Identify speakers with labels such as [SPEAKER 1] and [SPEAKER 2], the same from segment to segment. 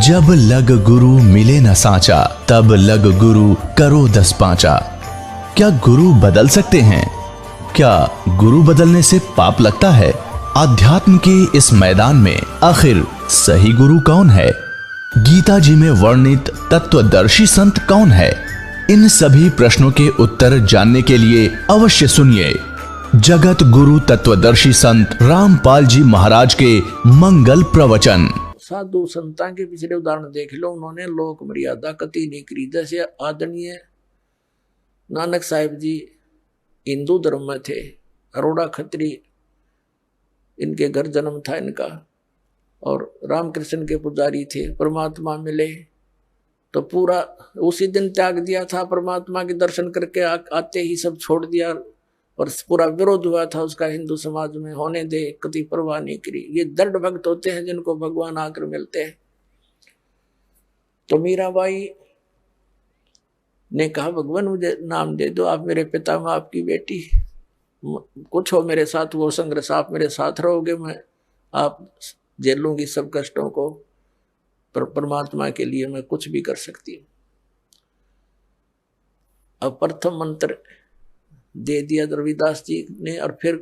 [SPEAKER 1] जब लग गुरु मिले न सांचा, तब लग गुरु करो 10 पांचा। क्या गुरु बदल सकते हैं? क्या गुरु बदलने से पाप लगता है? अध्यात्म के इस मैदान में आखिर सही गुरु कौन है? गीता जी में वर्णित तत्वदर्शी संत कौन है? इन सभी प्रश्नों के उत्तर जानने के लिए अवश्य सुनिए जगत गुरु तत्वदर्शी संत रामपाल जी महाराज के मंगल प्रवचन।
[SPEAKER 2] साधु संतां के पिछले उदाहरण देख लो, उन्होंने लोक मर्यादा कति नहीं करी। जैसे आदरणीय नानक साहिब जी हिंदू धर्म में थे, अरोड़ा खत्री इनके घर जन्म था इनका, और रामकृष्ण के पुजारी थे। परमात्मा मिले तो पूरा उसी दिन त्याग दिया था। परमात्मा के दर्शन करके आते ही सब छोड़ दिया, और पूरा विरोध हुआ था उसका हिंदू समाज में। होने दे, कति परवाह नहीं करी। ये दृढ़ भक्त होते हैं जिनको भगवान आकर मिलते हैं। तो मीराबाई ने कहा, भगवान मुझे नाम दे दो, आप मेरे पिता, मैं आपकी बेटी, कुछ हो मेरे साथ वो संघर्ष, आप मेरे साथ रहोगे, मैं आप झेलूंगी सब कष्टों को, पर परमात्मा के लिए मैं कुछ भी कर सकती हूँ। अब प्रथम मंत्र दे दिया रविदास जी ने, और फिर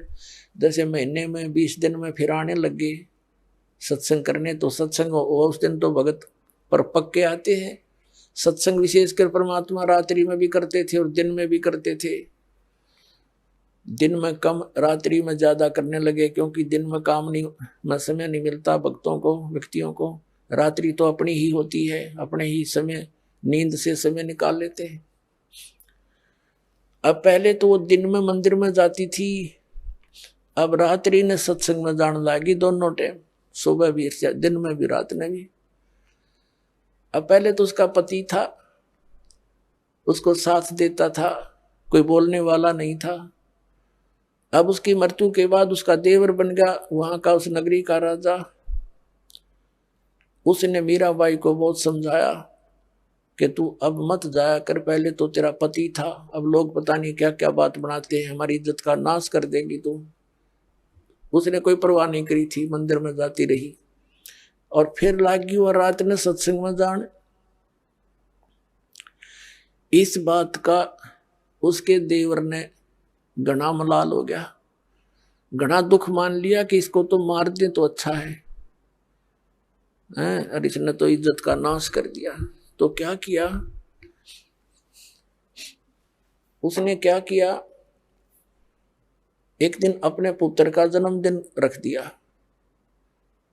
[SPEAKER 2] जैसे महीने में 20 दिन में फिर आने लगे सत्संग करने। तो सत्संग उस दिन तो भगत पर पक्के आते हैं। सत्संग विशेषकर परमात्मा रात्रि में भी करते थे और दिन में भी करते थे। दिन में कम, रात्रि में ज्यादा करने लगे, क्योंकि दिन में काम नहीं में समय नहीं मिलता भक्तों को, व्यक्तियों को। रात्रि तो अपनी ही होती है, अपने ही समय नींद से समय निकाल लेते हैं। अब पहले तो वो दिन में मंदिर में जाती थी, अब रात्रि ने सत्संग में जाने लगी, दोनों टाइम, सुबह भी, दिन में भी, रात में भी। अब पहले तो उसका पति था, उसको साथ देता था, कोई बोलने वाला नहीं था। अब उसकी मृत्यु के बाद उसका देवर बन गया वहां का, उस नगरी का राजा। उसने मीराबाई को बहुत समझाया कि तू अब मत जाया कर, पहले तो तेरा पति था, अब लोग पता नहीं क्या क्या बात बनाते हैं, हमारी इज्जत का नाश कर देगी तू। उसने कोई परवाह नहीं करी थी, मंदिर में जाती रही। और फिर लागी और रात ने सत्संग में जान। इस बात का उसके देवर ने घना मलाल हो गया, घना दुख मान लिया कि इसको तो मार दे तो अच्छा है, और इसने तो इज्जत का नाश कर दिया। तो क्या किया उसने, क्या किया, एक दिन अपने पुत्र का जन्मदिन रख दिया।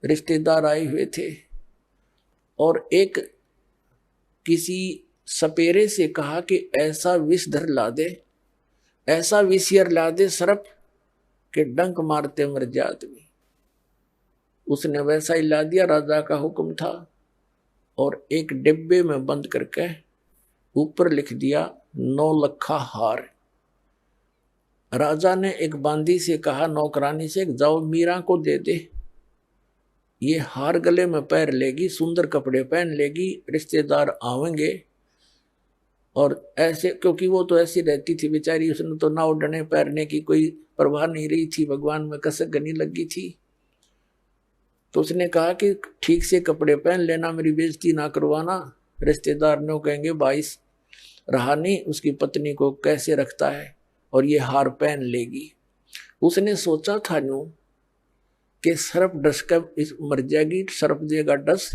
[SPEAKER 2] रिश्तेदार आए हुए थे, और एक किसी सपेरे से कहा कि ऐसा विषधर ला दे, ऐसा विषयर ला दे सर्प के डंक मारते मर जाए आदमी। उसने वैसा ही ला दिया, राजा का हुक्म था। और एक डिब्बे में बंद करके ऊपर लिख दिया 9 लखा हार। राजा ने एक बांदी से कहा, नौकरानी से, जाओ मीरा को दे दे, ये हार गले में पैर लेगी, सुंदर कपड़े पहन लेगी, रिश्तेदार आवेंगे। और ऐसे, क्योंकि वो तो ऐसी रहती थी बेचारी, उसने तो ना उड़ने पैरने की कोई परवाह नहीं रही थी, भगवान में कसक गनी लगी थी। तो उसने कहा कि ठीक से कपड़े पहन लेना, मेरी बेइज्जती ना करवाना, रिश्तेदार ने कहेंगे भाई रहा नहीं, उसकी पत्नी को कैसे रखता है, और ये हार पहन लेगी। उसने सोचा था यूं कि सर्प डस कर मर जाएगी, सर्प देगा डस,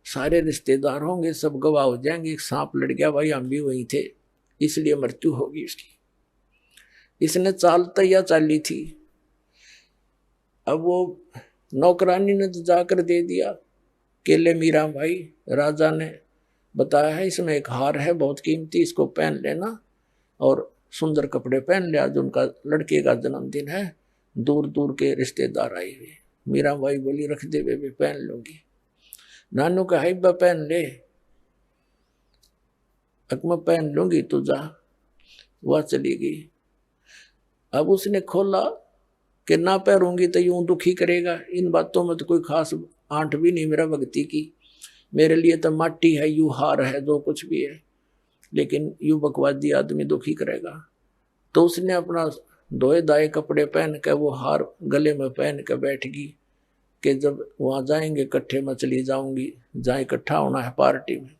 [SPEAKER 2] सारे रिश्तेदार होंगे, सब गवाह हो जाएंगे, सांप लड़ गया भाई, हम भी वहीं थे, इसलिए मृत्यु होगी उसकी। इसने चाल तैया चाली थी। अब वो नौकरानी ने जाकर दे दिया कि ले मीरा भाई, राजा ने बताया है इसमें एक हार है बहुत कीमती, इसको पहन लेना, और सुंदर कपड़े पहन ले, आज उनका लड़के का जन्मदिन है, दूर दूर के रिश्तेदार आए हुए। मीरा भाई बोली, रख दे बेबे, पहन लूंगी। नानू का हाइबा पहन ले, अकमा पहन लूंगी, तू जा। वह चली गई। अब उसने खोला कि ना पैरूंगी तो यूं दुखी करेगा, इन बातों में तो कोई खास आंट भी नहीं मेरा भक्ति की, मेरे लिए तो माटी है, यू हार है, जो कुछ भी है, लेकिन यू बकवादी आदमी दुखी करेगा। तो उसने अपना धोए दाए कपड़े पहन के वो हार गले में पहन के बैठ गई कि जब वहां जाएंगे इकट्ठे मैं चली जाऊंगी, जहां इकट्ठा होना है पार्टी में।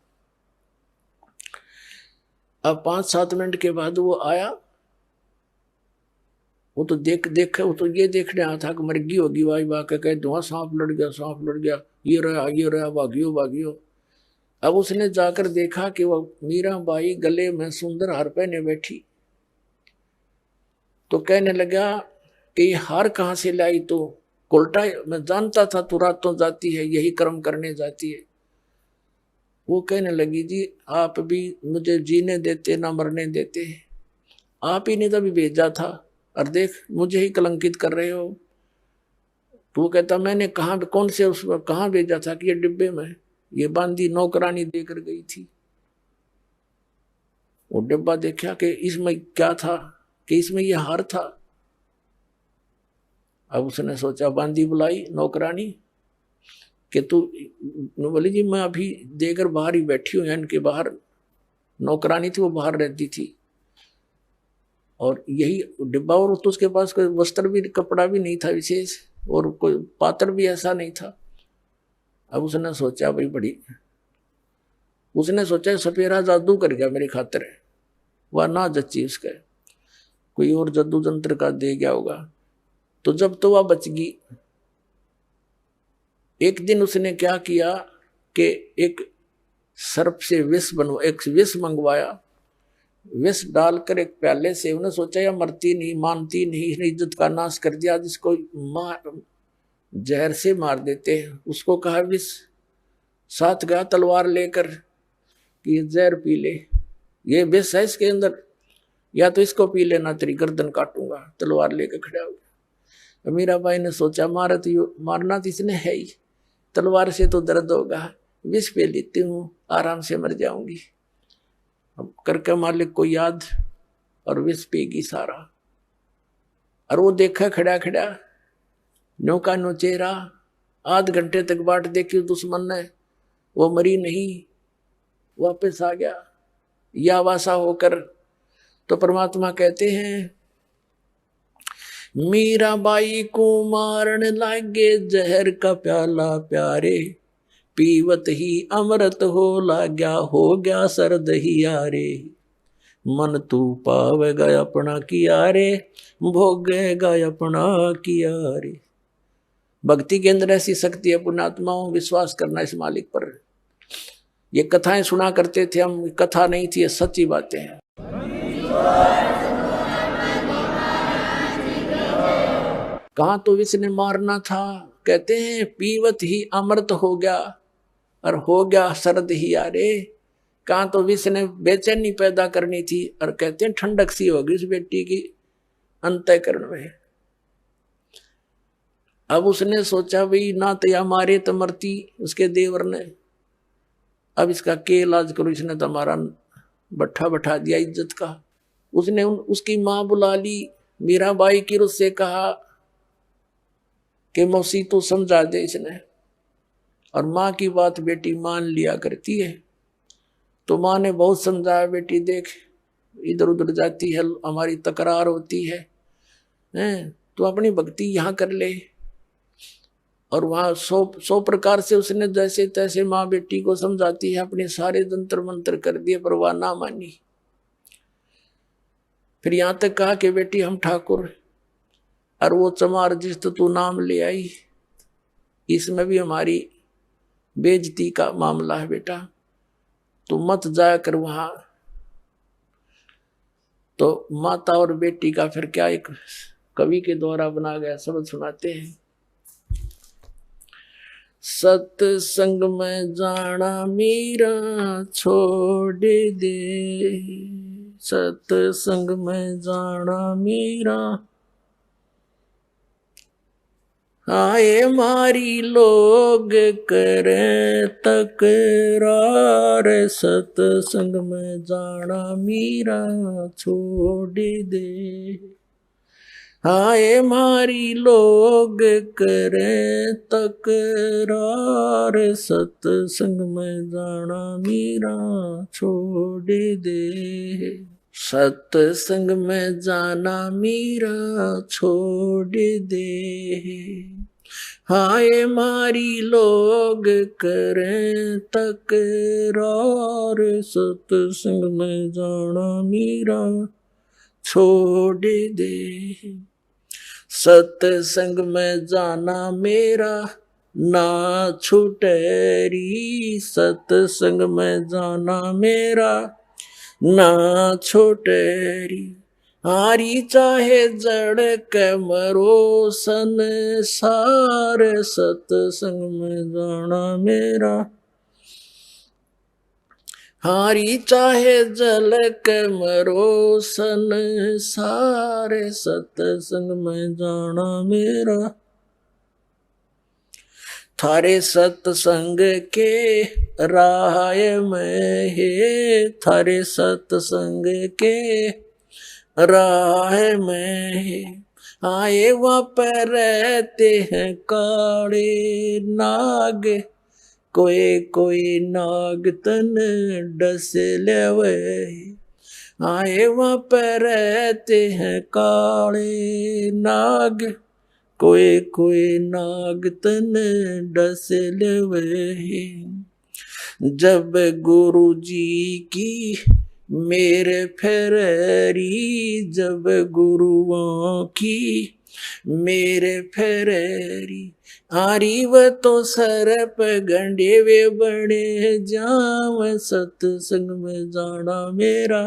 [SPEAKER 2] अब 5-7 मिनट के बाद वो आया। वो तो वो तो ये देखने आया था कि मर्गी होगी, वाई वाह के कह धुआं सांप लड़ गया, सांप लड़ गया, ये रहा भागियो भागियो। अब उसने जाकर देखा कि वो मीराबाई गले में सुंदर हार पहने बैठी। तो कहने लगा कि ये हार कहाँ से लाई? तो उल्टा मैं जानता था तू रातों जाती है, यही कर्म करने जाती है। वो कहने लगी जी आप भी मुझे जीने देते ना मरने देते, आप ही ने तो भी भेजा था, और देख मुझे ही कलंकित कर रहे हो। तो वो कहता मैंने कहा, कौन से उस कहाँ भेजा था? कि ये डिब्बे में, ये बांदी नौकरानी देकर गई थी। वो डिब्बा देखा कि इसमें क्या था, कि इसमें ये हार था। अब उसने सोचा, बांदी बुलाई नौकरानी कि तू, बोली जी मैं अभी देकर बाहर ही बैठी हूँ, इनके बाहर नौकरानी थी, वो बाहर रहती थी, और यही डिब्बा, और तो उसके पास कोई वस्त्र भी, कपड़ा भी नहीं था विशेष, और कोई पात्र भी ऐसा नहीं था। अब उसने सोचा भाई बड़ी, उसने सोचा सपेरा जादू कर गया मेरी खातिर, वह ना जच्ची उसके, कोई और जादू जंत्र का दे गया होगा। तो जब तो वह बच गई। एक दिन उसने क्या किया कि एक सर्प से एक विष मंगवाया, विष डालकर एक प्याले से, उन्हें सोचा या मरती नहीं, मानती नहीं, इसने इज्जत का नाश कर दिया, जिसको जहर से मार देते हैं। उसको कहा विष, साथ गया तलवार लेकर कि ये जहर पी ले, ये विष है इसके अंदर, या तो इसको पी लेना तेरी गर्दन काटूंगा। तलवार लेकर खड़ा हो गया। मीराबाई ने सोचा मारना तो इसने है ही, तलवार से तो दर्द होगा, विष पे लेती हूँ, आराम से मर जाऊंगी। अब करके मालिक को याद, और विष पीगी सारा। और वो देखा खड़ा खड़ा नो का नो चेहरा, आध घंटे तक बाट देखी दुश्मन ने, वो मरी नहीं, वापस आ गया या वासा होकर। तो परमात्मा कहते हैं मीराबाई को मारन लागे जहर का प्याला प्यारे, पीवत ही अमृत हो लाग्या, हो गया सरद ही यारे, मन तू पावेगा अपना किया रे, भोगेगा अपना किया रे। भक्ति के अंदर ऐसी शक्ति है पुण्यात्माओं, विश्वास करना इस मालिक पर। ये कथाएं सुना करते थे हम, कथा नहीं थी, ये सच्ची बातें हैं। कहाँ तो विष ने मारना था, कहते हैं पीवत ही अमृत हो गया, और हो गया सरद ही यारे। कहाँ तो विष ने बेचैनी पैदा करनी थी, और कहते हैं ठंडक सी होगी उस बेटी की अंतःकरण में। अब उसने सोचा भाई ना तो या मारे तो मरती, उसके देवर ने, अब इसका के इलाज करो, इसने तो हमारा बट्ठा बैठा दिया इज्जत का। उसने उसकी माँ बुला ली, मीराबाई की उससे कहा कि मौसी तो समझा दे इसने, और माँ की बात बेटी मान लिया करती है। तो माँ ने बहुत समझाया, बेटी देख इधर उधर जाती है, हमारी तकरार होती है, तो अपनी भक्ति यहाँ कर ले। और वहाँ 100 प्रकार से उसने जैसे तैसे माँ बेटी को समझाती है, अपने सारे जंतर मंत्र कर दिए, पर वह ना मानी। फिर यहाँ तक कहा कि बेटी हम ठाकुर, और वो चमार जिस तो तू नाम ले आई, इसमें भी हमारी बेइज्जती का मामला है बेटा, तू मत जाया कर वहां। तो माता और बेटी का फिर क्या एक कवि के द्वारा बना गया शब्द सुनाते हैं। सत्संग में जाना मीरा छोड़ दे, सत्संग में जाना मीरा, आए मारी लोग करे तकरार, सत्संग में जाना मीरा छोड़ दे, आए मारी लोग करे तकरार, सत्संग में जाना मीरा छोड़ दे, सत्संग में जाना मीरा छोड़ दे, हाय मारी लोग करें तकरार, सत्संग में जाना मीरा छोड़ दे। सत्संग में जाना मेरा ना छुटेरी, सत्संग में जाना मेरा ना छुटेरी। हारी चाहे जड़ के मरो संसार, सत्संग में जाना मेरा। हारी चाहे जल के मरो संसार, सत्संग में जाना मेरा। थारे सत्संग के राह में है, थारे सत्संग के राह में है। आए वहाँ पर रहते हैं काले नाग, कोई कोई नाग तन डस लेवे। आए वहाँ पर रहते हैं काले नाग, कोई कोई नाग तन डस लेवे। जब गुरु जी की मेरे फेरी, जब गुरुओं की मेरे फेरी। हारी व तो सर पे गंडे वे बड़े जाव, सत्संग में जाना मेरा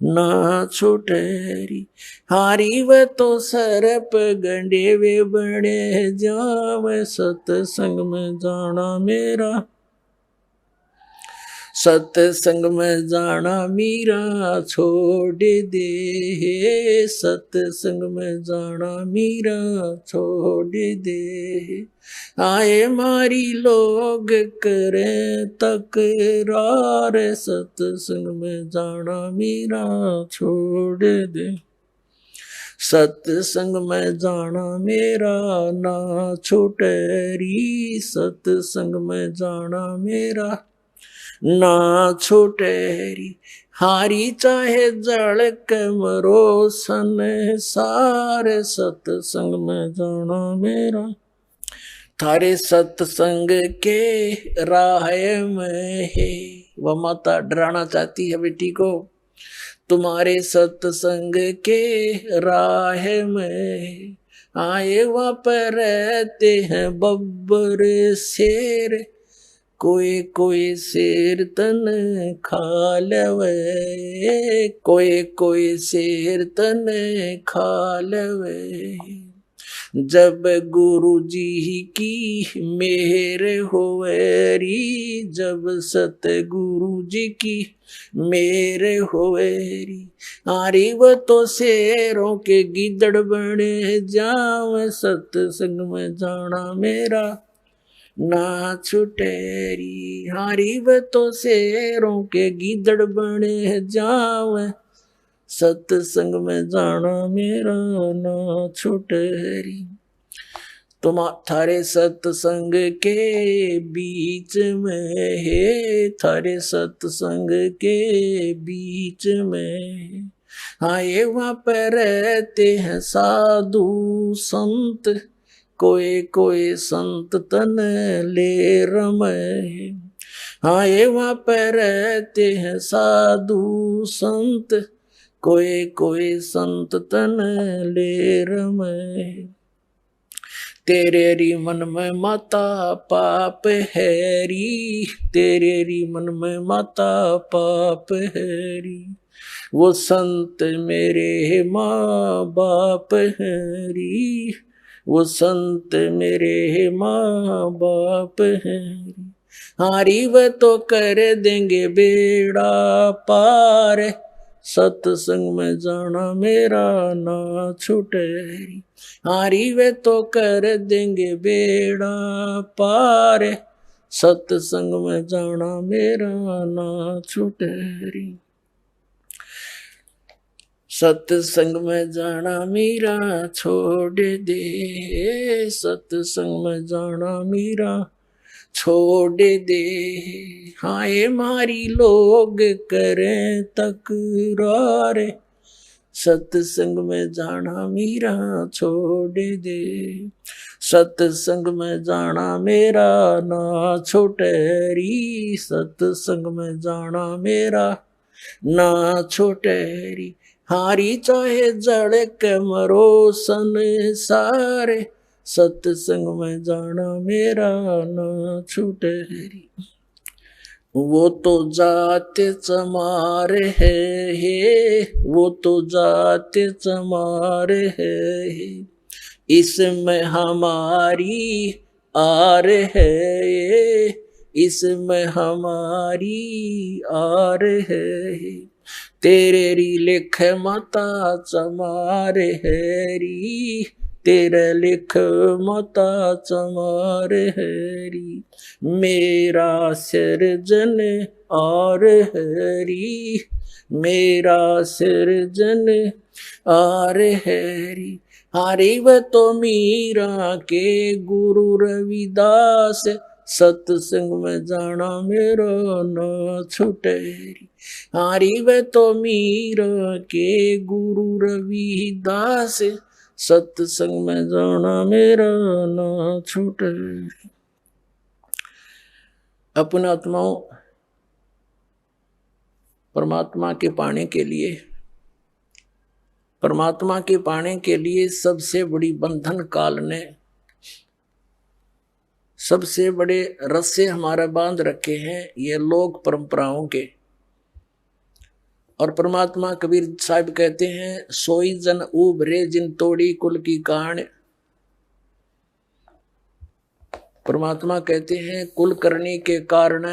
[SPEAKER 2] ना छुटेरी। हारी व तो सर पे गंडे वे बड़े जाव, सत्संग में जाना मेरा। सत्संग में जाना मीरा छोड़ दे, सत्संग में जाना मीरा छोड़ दे। आए मारी लोग करें तकरार, सत्संग में जाना मीरा छोड़ दे। सत्संग में जाना मेरा ना छुटेरी, सत्संग में जाना मेरा ना छुटेरी। हारी चाहे जड़ के मरो संसार, सत्संग में जाना मेरा। थारे सत्संग के राह में है। वह माता डराना चाहती है बेटी को, तुम्हारे सत्संग के राह में आए वहाँ पर रहते हैं बब्बर शेर, कोई कोई शेर तन खा लवे, कोई कोई शेर तन खा लवे। जब गुरु जी की मेहर होवेरी, जब सतगुरु जी की मेहर होवेरी। आरी वो तो शेरों के गिदड़ बने जाव, सत्संग में जाना मेरा ना छुटेरी। हारी व तो शेरों के गिदड़ बने जाव, सत्संग में जाना मेरा ना छुटेरी। तुम थारे सत्संग के बीच में है, थारे सत्संग के बीच में। हाँ ये वहाँ पर रहते हैं साधु संत, कोई कोई संत तन ले रमे। हाँ ये वहाँ पर रहते हैं साधु संत, कोई कोई संत तन ले रमे। तेरे री मन में माता पाप हैरी, तेरे री मन में माता पाप हैरी। वो संत मेरे माँ बाप हैरी, वो संत मेरे माँ बाप हैरी। हारी व तो कर देंगे बेड़ा पार, सत्संग में जाना मेरा ना छुटेरी। हारी वे तो कर देंगे बेड़ा पार, सत्संग में जाना मेरा ना छुटेरी। सत्संग में जाना मेरा छोड़ दे, सत्संग में जाना मेरा छोड़ दे। हाँ ये मारी लोग करें तकरार, सत्संग में जाना मीरा छोड़ दे। सत्संग में जाना मेरा ना छोटे री, सत्संग में जाना मेरा ना छोटे री। हारी चाहे जड़ के मरो संसारे, सत्संग में जाना मेरा ना छूटे री। वो तो जाते चमारे है, वो तो जाते चमारे है, इसमें हमारी आर है, इसमें हमारी आर है। तेरे री लिख माता चमारे है री, तेरे लिख माता चमारे है री। मेरा सिरजन और हरी, मेरा सिरजन और हरी। हरि व तो मीरा के गुरु रविदास, सत्संग में जाना मेरा न छूटे री। हरि व तो मीरा के गुरु रविदास, सत्संग में जाना मेरा न छूटे री। अपने आत्माओं, परमात्मा के पाने के लिए, परमात्मा के पाने के लिए सबसे बड़ी बंधन काल ने, सबसे बड़े रस्से हमारा बांध रखे हैं ये लोक परंपराओं के। और परमात्मा कबीर साहब कहते हैं, सोई जन उभरे जिन तोड़ी कुल की कान। परमात्मा कहते हैं, कुल करने के कारण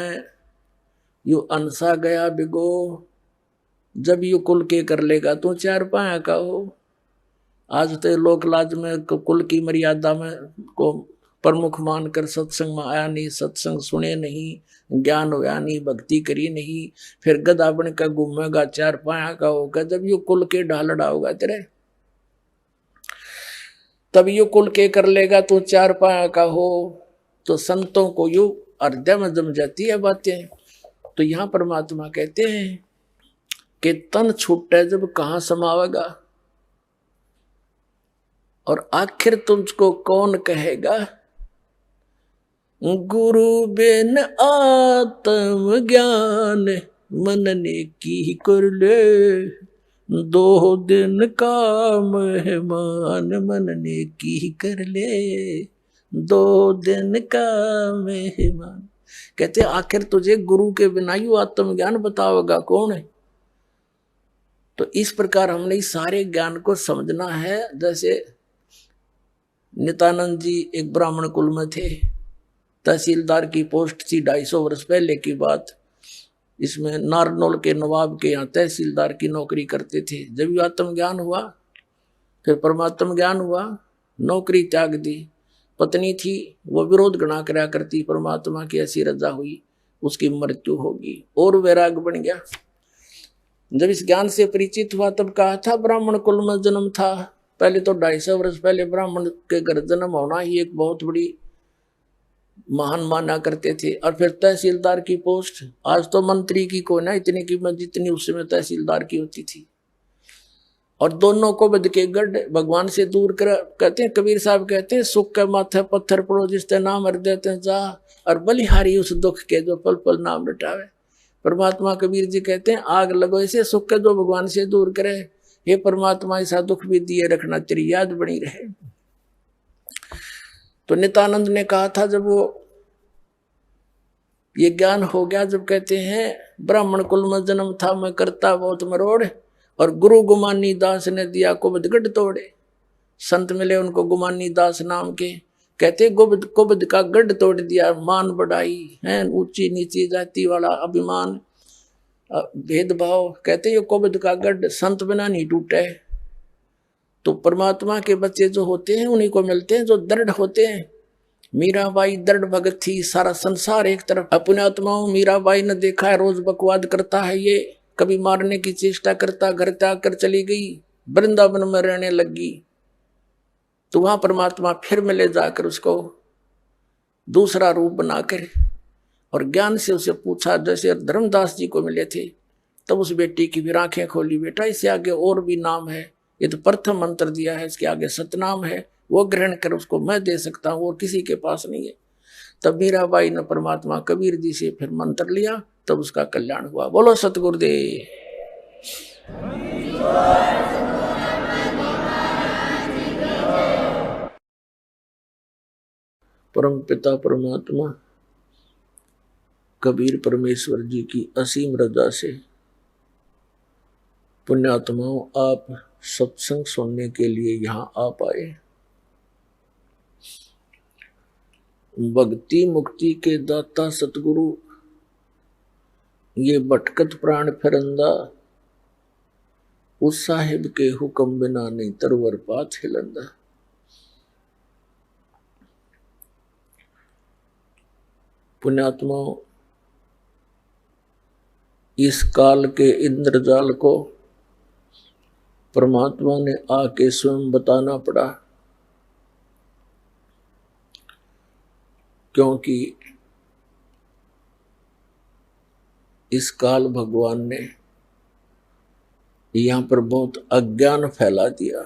[SPEAKER 2] यू अनसा गया बिगो, जब यू कुल के कर लेगा तो चार पाया का हो। आज तो लोक लाज में कुल की मर्यादा में को प्रमुख मानकर सत्संग में आया नहीं, सत्संग सुने नहीं, ज्ञान होया नहीं, भक्ति करी नहीं, फिर गधा बन का घूमेगा, चार पाया का होगा। जब यू कुल के ढालड़ा होगा तेरे, तब यू कुल के कर लेगा तो चार पाया का हो। तो संतों को यू हृदय में जम जाती है बातें। तो यहाँ परमात्मा कहते हैं कि तन छूटे जब कहाँ समावेगा, और आखिर तुझको कौन कहेगा। गुरु बिन आत्म ज्ञान मनने की कर ले, दो दिन का मेहमान मनने की कर ले, दो दिन का मेहमान। कहते आखिर तुझे गुरु के बिना यू आत्मज्ञान बताओगा कौन है। तो इस प्रकार हमने इस सारे ज्ञान को समझना है। जैसे नित्यानंद जी एक ब्राह्मण कुल में थे, तहसीलदार की पोस्ट थी, 250 वर्ष पहले की बात। इसमें नारनौल के नवाब के यहाँ तहसीलदार की नौकरी करते थे। जब यू आत्मज्ञान हुआ, फिर परमात्म ज्ञान हुआ, नौकरी त्याग दी। पत्नी थी, वो विरोध गणा करा करती, परमात्मा की ऐसी रजा हुई, उसकी मृत्यु होगी, और वैराग बन गया। जब इस ज्ञान से परिचित हुआ तब कहा था ब्राह्मण कुल में जन्म था। पहले तो 250 वर्ष पहले ब्राह्मण के घर जन्म होना ही एक बहुत बड़ी महान माना करते थे। और फिर तहसीलदार की पोस्ट, आज तो मंत्री की को ना इतनी कीमत जितनी उस समय तहसीलदार की होती थी। और दोनों को बद के गढ़ भगवान से दूर कर, कहते हैं कबीर साहब कहते हैं, सुख के माथे पत्थर पड़ो जिसते नाम हर देते जा, और बलिहारी उस दुख के जो पल पल नाम रटावे। परमात्मा कबीर जी कहते हैं, आग लगो इसे सुख के जो भगवान से दूर करे। हे परमात्मा ऐसा दुख भी दिए रखना, तेरी याद बनी रहे। तो नित्यानंद ने कहा था जब वो ये ज्ञान हो गया, जब कहते हैं ब्राह्मण कुल में जन्म था मैं करता बहुत मरोड़, और गुरु गुमानी दास ने दिया कुबद गढ़ तोड़े। संत मिले उनको गुमानी दास नाम के, कहते कुबद का गढ़ तोड़ दिया। मान बढ़ाई है, ऊंची नीची जाति वाला अभिमान भेदभाव, कहते ये कुबद का गढ़ संत बिना नहीं टूटे। तो परमात्मा के बच्चे जो होते हैं उन्हीं को मिलते हैं जो दृढ़ होते हैं। मीराबाई दृढ़ भगत थी, सारा संसार एक तरफ। अपने आत्माओं मीराबाई ने देखा है रोज बकवाद करता है ये, कभी मारने की चेष्टा करता, घर त्याग कर चली गई, वृंदावन में रहने लगी। तो वहां परमात्मा फिर मिले जाकर उसको दूसरा रूप बनाकर, और ज्ञान से उसे पूछा, जैसे धर्मदास जी को मिले थे। तब उस बेटी की भी आंखें खोली, बेटा इससे आगे और भी नाम है, ये तो प्रथम मंत्र दिया है, इसके आगे सतनाम है, वो ग्रहण कर उसको मैं दे सकता हूँ और किसी के पास नहीं है। तब मीराबाई ने परमात्मा कबीर जी से फिर मंत्र लिया, तब उसका कल्याण हुआ। बोलो सतगुरुदेव। परम पिता परमात्मा कबीर परमेश्वर जी की असीम रजा से पुण्यात्माओं आप सत्संग सुनने के लिए यहाँ आ पाए। भक्ति मुक्ति के दाता सतगुरु, ये भटकत प्राण फिरंदा, उस साहिब के हुक्म बिना नहीं तरवर पात हिलंदा। पुण्यात्माओं, इस काल के इंद्रजाल को परमात्मा ने आके स्वयं बताना पड़ा, क्योंकि इस काल भगवान ने यहां पर बहुत अज्ञान फैला दिया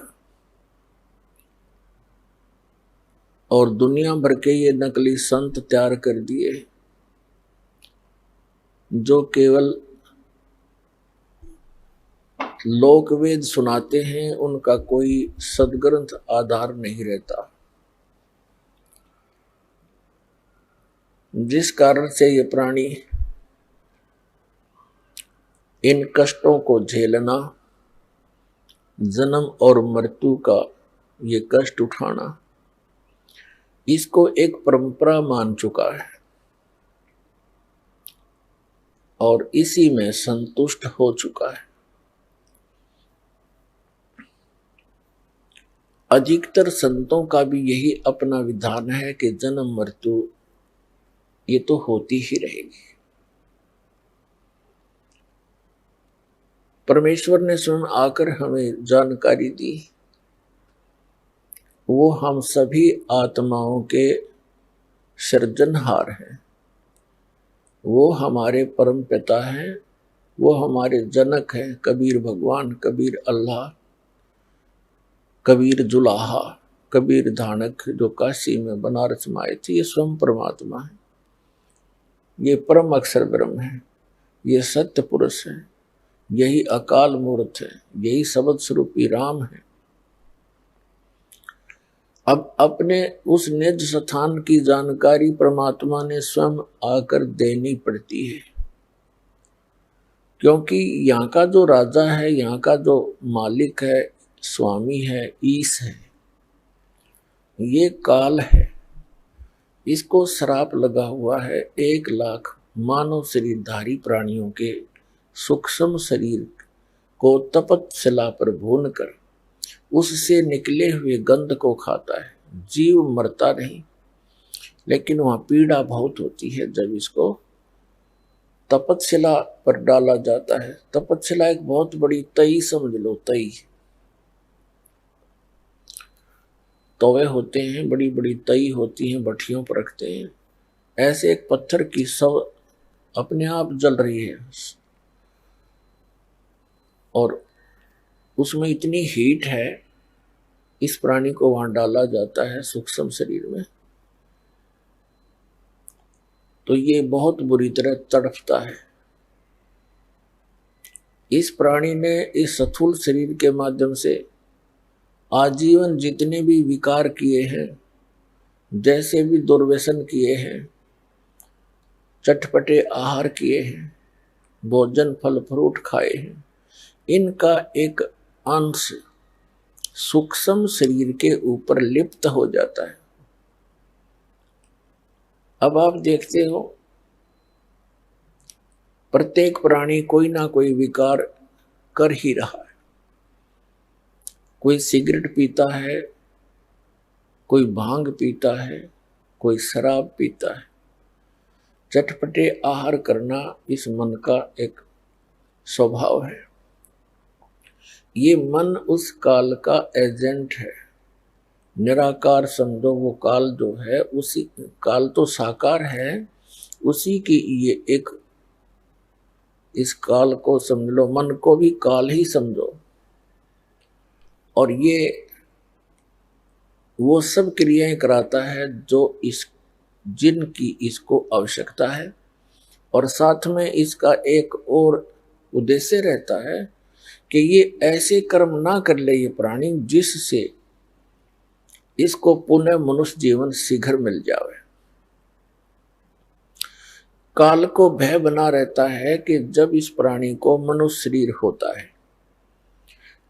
[SPEAKER 2] और दुनिया भर के ये नकली संत तैयार कर दिए जो केवल लोक वेद सुनाते हैं, उनका कोई सदग्रंथ आधार नहीं रहता। जिस कारण से ये प्राणी इन कष्टों को झेलना, जन्म और मृत्यु का ये कष्ट उठाना, इसको एक परंपरा मान चुका है और इसी में संतुष्ट हो चुका है। अधिकतर संतों का भी यही अपना विधान है कि जन्म मृत्यु ये तो होती ही रहेगी। परमेश्वर ने स्वयं आकर हमें जानकारी दी, वो हम सभी आत्माओं के सृजनहार हैं, वो हमारे परम पिता हैं, वो हमारे जनक हैं। कबीर भगवान, कबीर अल्लाह, कबीर जुलाहा, कबीर धानक जो काशी में बनारस में आए थे, ये स्वयं परमात्मा है, ये परम अक्षर ब्रह्म है, ये सत्य पुरुष है, यही अकाल मूर्त है, यही शब्द स्वरूपी राम है। अब अपने उस निज स्थान की जानकारी परमात्मा ने स्वयं आकर देनी पड़ती है, क्योंकि यहाँ का जो राजा है, यहाँ का जो मालिक है, स्वामी है, ईश है, ये काल है। इसको श्राप लगा हुआ है 1 लाख मानव शरीरधारी प्राणियों के सूक्ष्म शरीर को तपत शिला पर भून कर उससे निकले हुए गंध को खाता है। जीव मरता नहीं, लेकिन वहां पीड़ा बहुत होती है जब इसको तपतशिला पर डाला जाता है। तपतशिला एक बहुत बड़ी तई समझ लो, तई तवे होते हैं, बड़ी बड़ी तई होती हैं, भट्टियों पर रखते हैं। ऐसे एक पत्थर की सब अपने आप जल रही है और उसमें इतनी हीट है, इस प्राणी को वहां डाला जाता है सूक्ष्म शरीर में, तो ये बहुत बुरी तरह तड़पता है। इस प्राणी ने इस स्थूल शरीर के माध्यम से आजीवन जितने भी विकार किए हैं, जैसे भी दुर्व्यसन किए हैं, चटपटे आहार किए हैं, भोजन फल फ्रूट खाए हैं, इनका एक अंश सूक्ष्म शरीर के ऊपर लिप्त हो जाता है। अब आप देखते हो प्रत्येक प्राणी कोई ना कोई विकार कर ही रहा है। कोई सिगरेट पीता है, कोई भांग पीता है, कोई शराब पीता है। चटपटे आहार करना इस मन का एक स्वभाव है। ये मन उस काल का एजेंट है। निराकार समझो, वो काल जो है, उसी काल तो साकार है, उसी की ये एक, इस काल को समझ लो, मन को भी काल ही समझो। और ये वो सब क्रियाएं कराता है जो इस जिनकी इसको आवश्यकता है, और साथ में इसका एक और उद्देश्य रहता है कि ये ऐसे कर्म ना कर ले ये प्राणी जिससे इसको पुनः मनुष्य जीवन शीघ्र मिल जाए। काल को भय बना रहता है कि जब इस प्राणी को मनुष्य शरीर होता है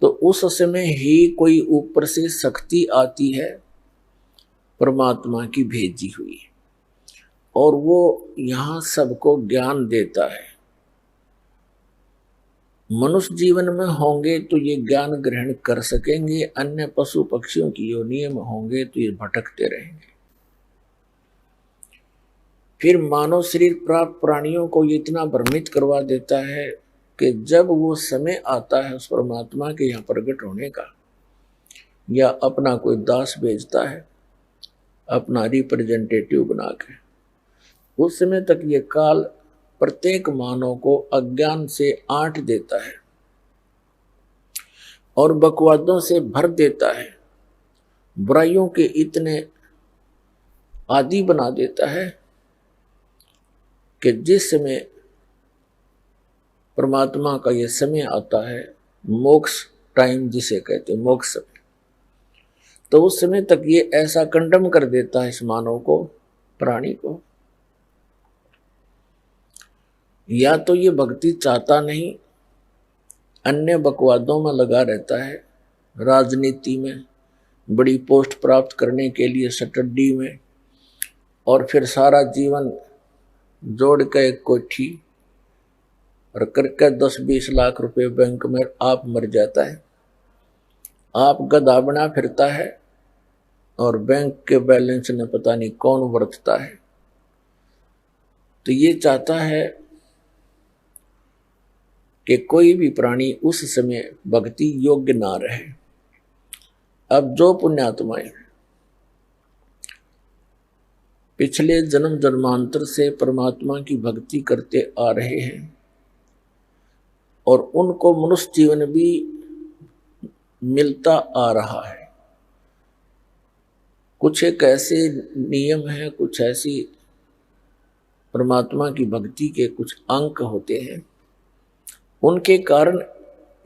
[SPEAKER 2] तो उस समय ही कोई ऊपर से शक्ति आती है परमात्मा की भेजी हुई, और वो यहाँ सबको ज्ञान देता है। मनुष्य जीवन में होंगे तो ये ज्ञान ग्रहण कर सकेंगे, अन्य पशु पक्षियों की योनि में होंगे तो ये भटकते रहेंगे। फिर मानव शरीर प्राप्त प्राणियों को ये इतना भ्रमित करवा देता है कि जब वो समय आता है उस परमात्मा के यहाँ प्रकट होने का, या अपना कोई दास भेजता है अपना रिप्रेजेंटेटिव बना के, उस समय तक ये काल प्रत्येक मानव को अज्ञान से आंट देता है और बकवादों से भर देता है, बुराइयों के इतने आदी बना देता है कि जिस समय परमात्मा का ये समय आता है, मोक्ष टाइम जिसे कहते हैं, मोक्ष समय, तो उस समय तक ये ऐसा कंडम कर देता है इस मानव को, प्राणी को। या तो ये भक्ति चाहता नहीं, अन्य बकवादों में लगा रहता है, राजनीति में, बड़ी पोस्ट प्राप्त करने के लिए स्टडी में, और फिर सारा जीवन जोड़ के एक कोठी और करके 10-20 लाख रुपए बैंक में आप मर जाता है। आप गधा बना फिरता है और बैंक के बैलेंस ने पता नहीं कौन वर्तता है। तो ये चाहता है कि कोई भी प्राणी उस समय भक्ति योग्य ना रहे। अब जो पुण्यात्माएं पिछले जन्म जन्मांतर से परमात्मा की भक्ति करते आ रहे हैं और उनको मनुष्य जीवन भी मिलता आ रहा है, कुछ एक ऐसे नियम हैं, कुछ ऐसी परमात्मा की भक्ति के कुछ अंक होते हैं, उनके कारण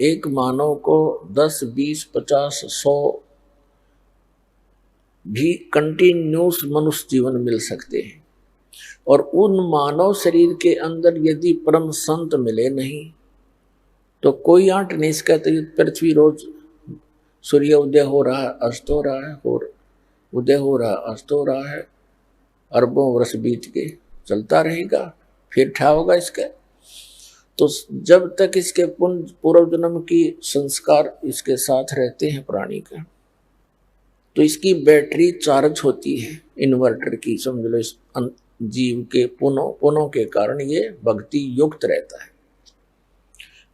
[SPEAKER 2] एक मानव को 10, 20, 50, 100 भी कंटिन्यूस मनुष्य जीवन मिल सकते हैं। और उन मानव शरीर के अंदर यदि परम संत मिले नहीं तो कोई आंट नहीं सकता। पृथ्वी रोज सूर्य उदय हो रहा है, अस्त हो रहा है, और उदय हो रहा है, अस्त हो रहा है, अरबों वर्ष बीत के चलता रहेगा, फिर ठा होगा इसका। तो जब तक इसके पूर्व जन्म की संस्कार इसके साथ रहते हैं प्राणी का, तो इसकी बैटरी चार्ज होती है इन्वर्टर की, समझ लो। इस जीव के पुनों के कारण ये भक्ति युक्त रहता है,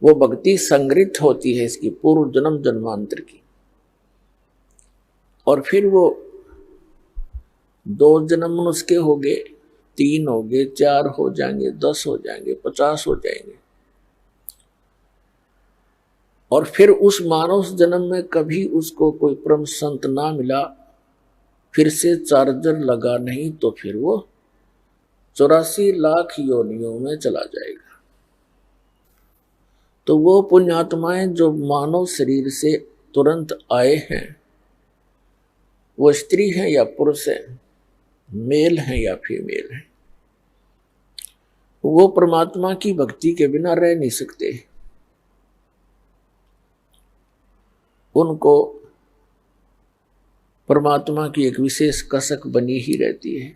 [SPEAKER 2] वो भक्ति संग्रहित होती है इसकी पूर्व जन्म जन्मांतर की। और फिर वो 2 जन्म उसके हो गए, 3 हो गए, 4 हो जाएंगे, 10 हो जाएंगे, 50 हो जाएंगे। और फिर उस मानव जन्म में कभी उसको कोई परम संत ना मिला, फिर से चार्जर लगा नहीं, तो फिर वो 84 लाख योनियों में चला जाएगा। तो वो पुण्यात्माएं जो मानव शरीर से तुरंत आए हैं, वो स्त्री है या पुरुष है, मेल है या फीमेल है, वो परमात्मा की भक्ति के बिना रह नहीं सकते। उनको परमात्मा की एक विशेष कसक बनी ही रहती है,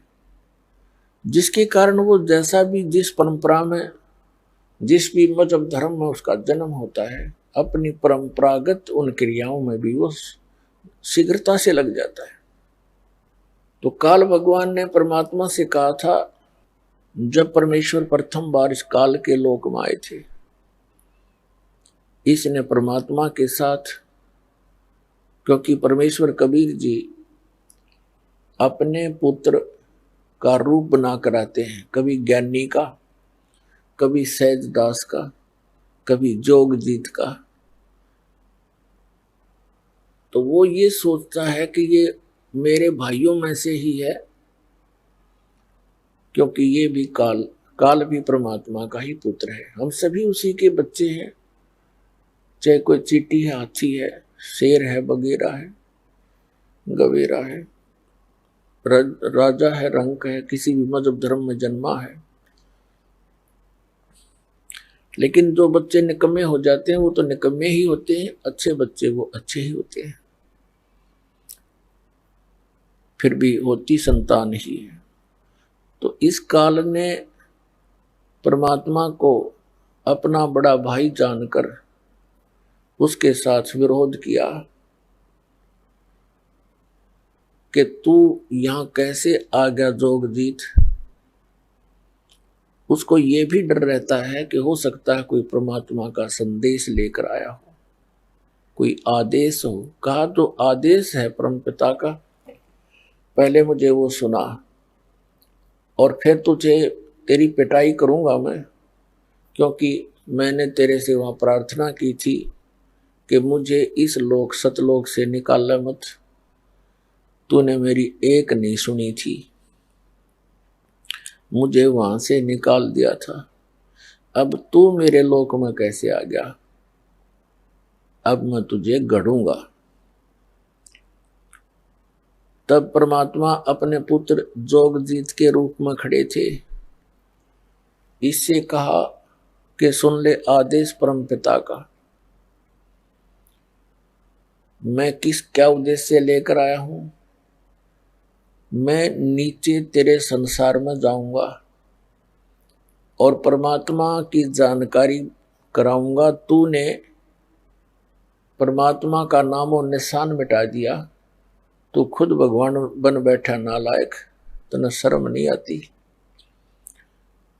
[SPEAKER 2] जिसके कारण वो जैसा भी जिस परंपरा में, जिस भी मजहब धर्म में उसका जन्म होता है, अपनी परंपरागत उन क्रियाओं में भी वो शीघ्रता से लग जाता है। तो काल भगवान ने परमात्मा से कहा था, जब परमेश्वर प्रथम बार इस काल के लोक में आए थे, इसने परमात्मा के साथ, क्योंकि परमेश्वर कबीर जी अपने पुत्र का रूप बना कर आते हैं, कभी ज्ञानी का, कभी सहजदास का, कभी जोगजीत का। तो वो ये सोचता है कि ये मेरे भाइयों में से ही है, क्योंकि ये भी काल, काल भी परमात्मा का ही पुत्र है। हम सभी उसी के बच्चे हैं, चाहे कोई चींटी है, हाथी है, शेर है, बगेरा है, गवेरा है, राजा है, रंक है, किसी भी मजहब धर्म में जन्मा है। लेकिन जो बच्चे निकम्मे हो जाते हैं वो तो निकम्मे ही होते हैं, अच्छे बच्चे वो अच्छे ही होते हैं, फिर भी होती संतान ही है। तो इस काल ने परमात्मा को अपना बड़ा भाई जानकर उसके साथ विरोध किया कि तू यहां कैसे आ गया जोगजीत। उसको ये भी डर रहता है कि हो सकता है कोई परमात्मा का संदेश लेकर आया हो, कोई आदेश हो। कहा तो आदेश है परमपिता का, पहले मुझे वो सुना और फिर तुझे तेरी पिटाई करूंगा मैं, क्योंकि मैंने तेरे से वहां प्रार्थना की थी कि मुझे इस लोक सतलोक से निकाल मत। तूने मेरी एक नहीं सुनी थी, मुझे वहां से निकाल दिया था। अब तू मेरे लोक में कैसे आ गया? अब मैं तुझे गढ़ूंगा। तब परमात्मा अपने पुत्र जोगजीत के रूप में खड़े थे। इससे कहा कि सुन ले आदेश परमपिता का, मैं क्या उद्देश्य लेकर आया हूं। मैं नीचे तेरे संसार में जाऊंगा और परमात्मा की जानकारी कराऊंगा। तूने परमात्मा का नाम और निशान मिटा दिया, तू खुद भगवान बन बैठा नालायक, तने शर्म नहीं आती।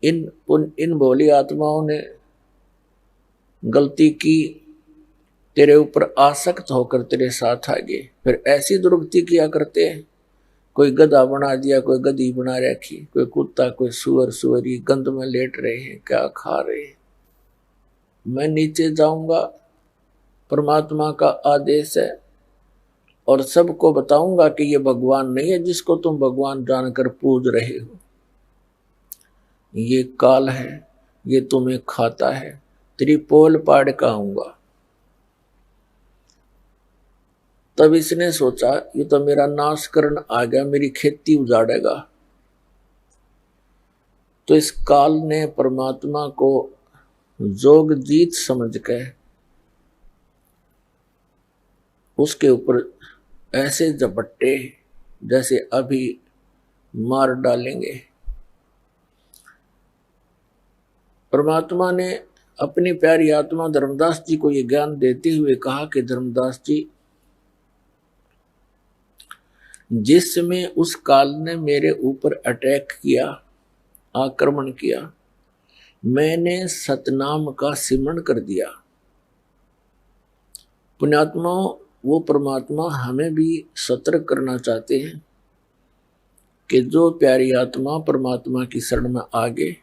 [SPEAKER 2] इन भोली आत्माओं ने गलती की, तेरे ऊपर आसक्त होकर तेरे साथ आ गए, फिर ऐसी दुर्गति किया करते हैं। कोई गधा बना दिया, कोई गधी बना रखी, कोई कुत्ता, कोई सुअर, सुअरी गंद में लेट रहे हैं, क्या खा रहे हैं। मैं नीचे जाऊंगा, परमात्मा का आदेश है, और सबको बताऊंगा कि ये भगवान नहीं है जिसको तुम भगवान जानकर पूज रहे हो। ये काल है, ये तुम्हें खाता है, तेरी पोल पाड़ का आऊंगा। तब इसने सोचा ये तो मेरा नाश करने आ गया, मेरी खेती उजाड़ेगा। तो इस काल ने परमात्मा को जोगजीत समझ के उसके ऊपर ऐसे झपट्टे जैसे अभी मार डालेंगे। परमात्मा ने अपनी प्यारी आत्मा धर्मदास जी को यह ज्ञान देते हुए कहा कि धर्मदास जी, जिस समय उस काल ने मेरे ऊपर अटैक किया, आक्रमण किया, मैंने सतनाम का सिमरण कर दिया। पुण्यात्मा, वो परमात्मा हमें भी सतर्क करना चाहते हैं कि जो प्यारी आत्मा परमात्मा की शरण में आ गए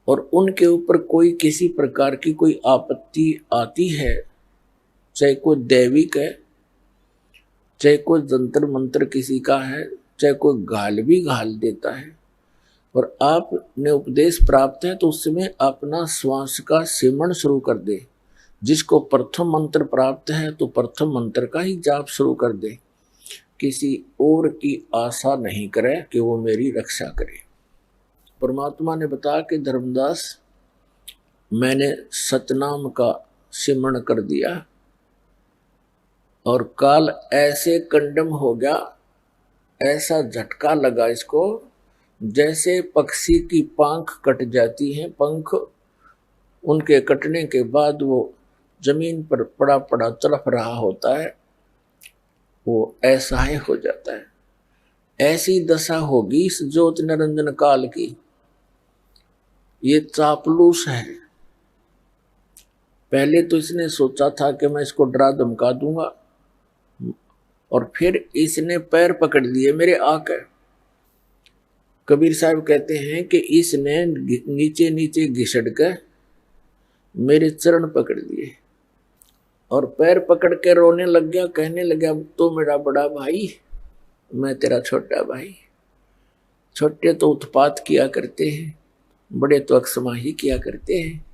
[SPEAKER 2] और उनके ऊपर कोई किसी प्रकार की कोई आपत्ति आती है, चाहे कोई दैविक है, चाहे कोई जंतर मंत्र किसी का है, चाहे कोई गाल भी गाल देता है, और आपने उपदेश प्राप्त है तो उस समय अपना श्वास का सिमरण शुरू कर दे। जिसको प्रथम मंत्र प्राप्त है तो प्रथम मंत्र का ही जाप शुरू कर दे, किसी और की आशा नहीं करे कि वो मेरी रक्षा करे। परमात्मा ने बताया कि धर्मदास, मैंने सतनाम का सिमरण कर दिया और काल ऐसे कंडम हो गया, ऐसा झटका लगा इसको जैसे पक्षी की पंख कट जाती है। पंख उनके कटने के बाद वो जमीन पर पड़ा पड़ा तड़प रहा होता है, वो ऐसा ही हो जाता है। ऐसी दशा होगी इस ज्योति निरंजन काल की। ये चापलूस है। पहले तो इसने सोचा था कि मैं इसको डरा धमका दूंगा, और फिर इसने पैर पकड़ लिए मेरे आकर। कबीर साहब कहते हैं कि इसने नीचे नीचे घिसट कर मेरे चरण पकड़ लिए। और पैर पकड़ के रोने लग गया, कहने लगा तो मेरा बड़ा भाई, मैं तेरा छोटा भाई। छोटे तो उत्पात किया करते हैं, बड़े तो अक्समाही किया करते हैं।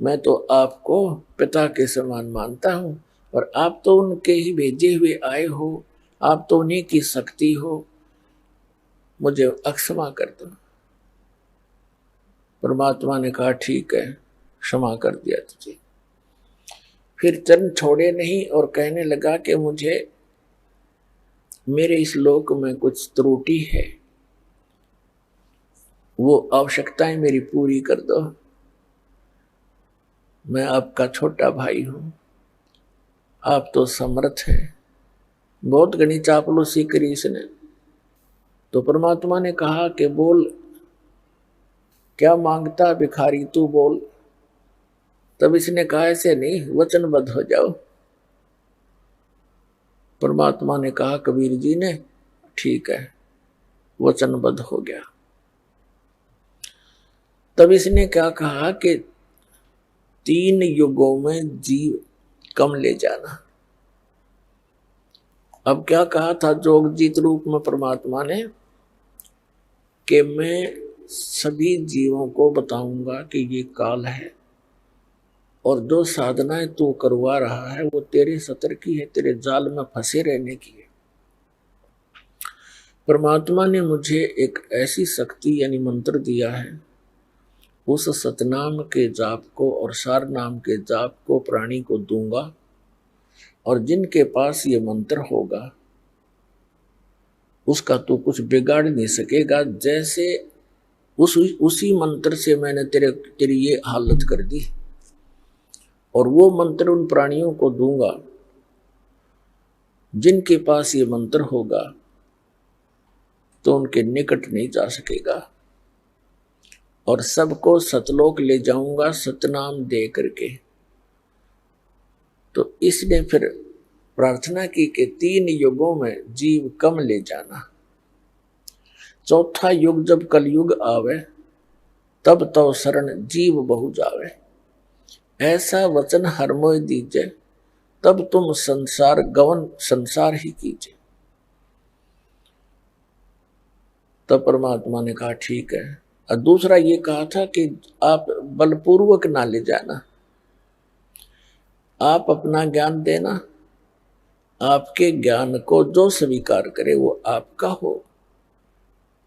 [SPEAKER 2] मैं तो आपको पिता के समान मानता हूं, और आप तो उनके ही भेजे हुए आए हो, आप तो उन्हीं की शक्ति हो, मुझे अक्षमा कर दो। परमात्मा ने कहा ठीक है, क्षमा कर दिया तुझे। फिर चरण छोड़े नहीं और कहने लगा कि मुझे मेरे इस लोक में कुछ त्रुटि है, वो आवश्यकताएं मेरी पूरी कर दो। मैं आपका छोटा भाई हूं, आप तो समर्थ हैं। बहुत घनी चापलूसी करी इसने। तो परमात्मा ने कहा कि बोल, क्या मांगता भिखारी, तू बोल। तब इसने कहा ऐसे नहीं, वचनबद्ध हो जाओ। परमात्मा ने कहा कबीर जी ने, ठीक है, वचनबद्ध हो गया। तब इसने क्या कहा कि 3 युगों में जीव कम ले जाना। अब क्या कहा था जोगजीत रूप में परमात्मा ने कि मैं सभी जीवों को बताऊंगा कि ये काल है, और जो साधनाएं तू करवा रहा है वो तेरे सतर की है, तेरे जाल में फंसे रहने की है। परमात्मा ने मुझे एक ऐसी शक्ति यानी मंत्र दिया है, उस सतनाम के जाप को और सार नाम के जाप को प्राणी को दूंगा, और जिनके पास ये मंत्र होगा उसका तू कुछ बिगाड़ नहीं सकेगा। जैसे उसी मंत्र से मैंने तेरी ये हालत कर दी, और वो मंत्र उन प्राणियों को दूंगा जिनके पास ये मंत्र होगा, तो उनके निकट नहीं जा सकेगा, और सबको सतलोक ले जाऊंगा सतनाम दे करके। तो इसने फिर प्रार्थना की कि 3 युगों में जीव कम ले जाना। चौथा युग जब कलयुग आवे, तब तो शरण जीव बहु जावे। ऐसा वचन हर मोय दीजे, तब तुम संसार गवन संसार ही कीजिए। तब परमात्मा ने कहा ठीक है। और दूसरा ये कहा था कि आप बलपूर्वक ना ले जाना, आप अपना ज्ञान देना, आपके ज्ञान को जो स्वीकार करे वो आपका हो,